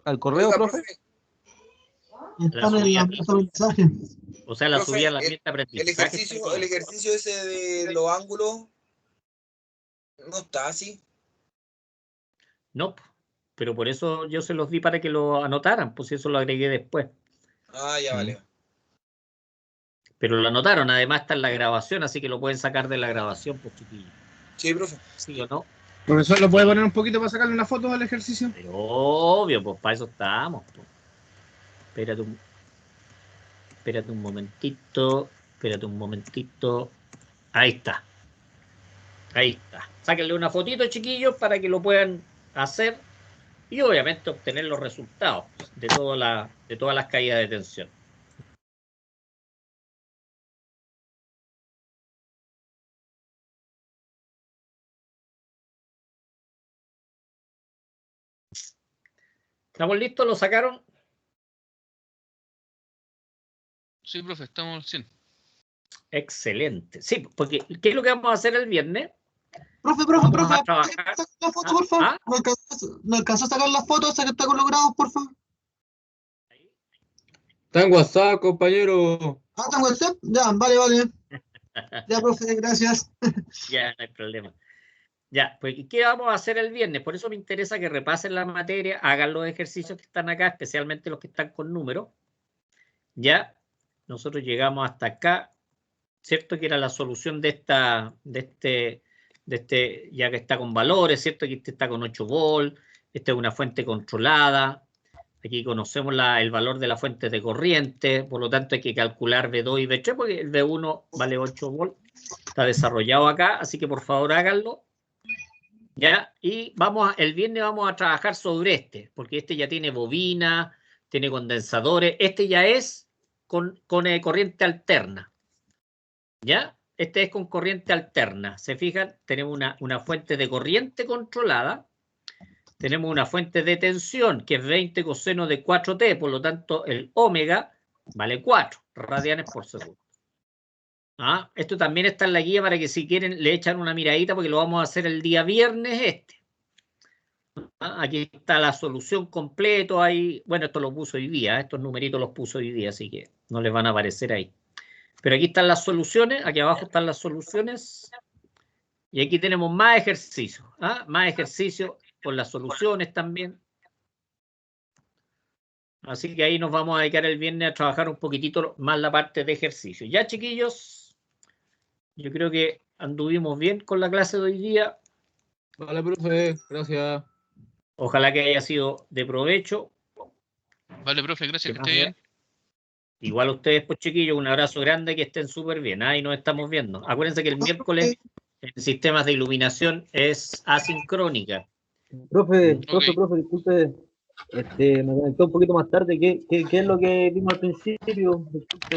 ¿Al correo, Oiga, profe? Están en la mesa de mensaje. O sea, la Profe, subí a la mierda aprendizaje. El ejercicio ese de los ángulos no está así. No, pero por eso yo se los di para que lo anotaran, pues eso lo agregué después. Ah, ya vale. Pero lo anotaron, además está en la grabación, así que lo pueden sacar de la grabación, pues chiquillos. Sí, profe. ¿Sí o no? Profesor, ¿lo puede poner un poquito para sacarle una foto del ejercicio? Pero obvio, pues para eso estamos. Pues. Espérate un momentito. Ahí está. Sáquenle una fotito, chiquillos, para que lo puedan hacer y obviamente obtener los resultados de todas las caídas de tensión. ¿Estamos listos? ¿Lo sacaron? Sí, profe, estamos al 100. Excelente. Sí, porque ¿qué es lo que vamos a hacer el viernes? Profe, Vamos a trabajar. la foto, por favor. ¿No alcanzó a sacar las fotos? ¿Se está con los grados, por favor? Está en WhatsApp, compañero. Ah, ¿está en WhatsApp? Ya, vale. Ya, profe, gracias. Ya, no hay problema. Ya, pues ¿qué vamos a hacer el viernes? Por eso me interesa que repasen la materia, hagan los ejercicios que están acá, especialmente los que están con números. Ya, nosotros llegamos hasta acá, ¿cierto? Que era la solución de este, ya que está con valores, ¿cierto? Que este está con 8 volts, esta es una fuente controlada. Aquí conocemos el valor de la fuente de corriente, por lo tanto hay que calcular V2 y V3, porque el V1 vale 8 volts, está desarrollado acá, así que por favor háganlo. ¿Ya? Y el viernes vamos a trabajar sobre este, porque este ya tiene bobina, tiene condensadores, este ya es con corriente alterna. ¿Ya? Este es con corriente alterna. ¿Se fijan? Tenemos una fuente de corriente controlada. Tenemos una fuente de tensión que es 20 coseno de 4t, por lo tanto el omega vale 4 radianes por segundo. Esto también está en la guía para que si quieren le echan una miradita porque lo vamos a hacer el día viernes Aquí está la solución completo ahí. Bueno, esto lo puso hoy día, estos numeritos los puso hoy día, así que no les van a aparecer ahí. Pero aquí están las soluciones, aquí abajo están las soluciones. Y aquí tenemos más ejercicios, más ejercicios con las soluciones también. Así que ahí nos vamos a dedicar el viernes a trabajar un poquitito más la parte de ejercicio. Ya, chiquillos, yo creo que anduvimos bien con la clase de hoy día. Vale, profe, gracias. Ojalá que haya sido de provecho. Vale, profe, gracias, que esté bien. Igual a ustedes, pues chiquillos, un abrazo grande, que estén súper bien. Ahí nos estamos viendo. Acuérdense que el miércoles en sistemas de iluminación es asincrónica. Profe, disculpe, me conecté un poquito más tarde. ¿Qué es lo que vimos al principio? Disculpe.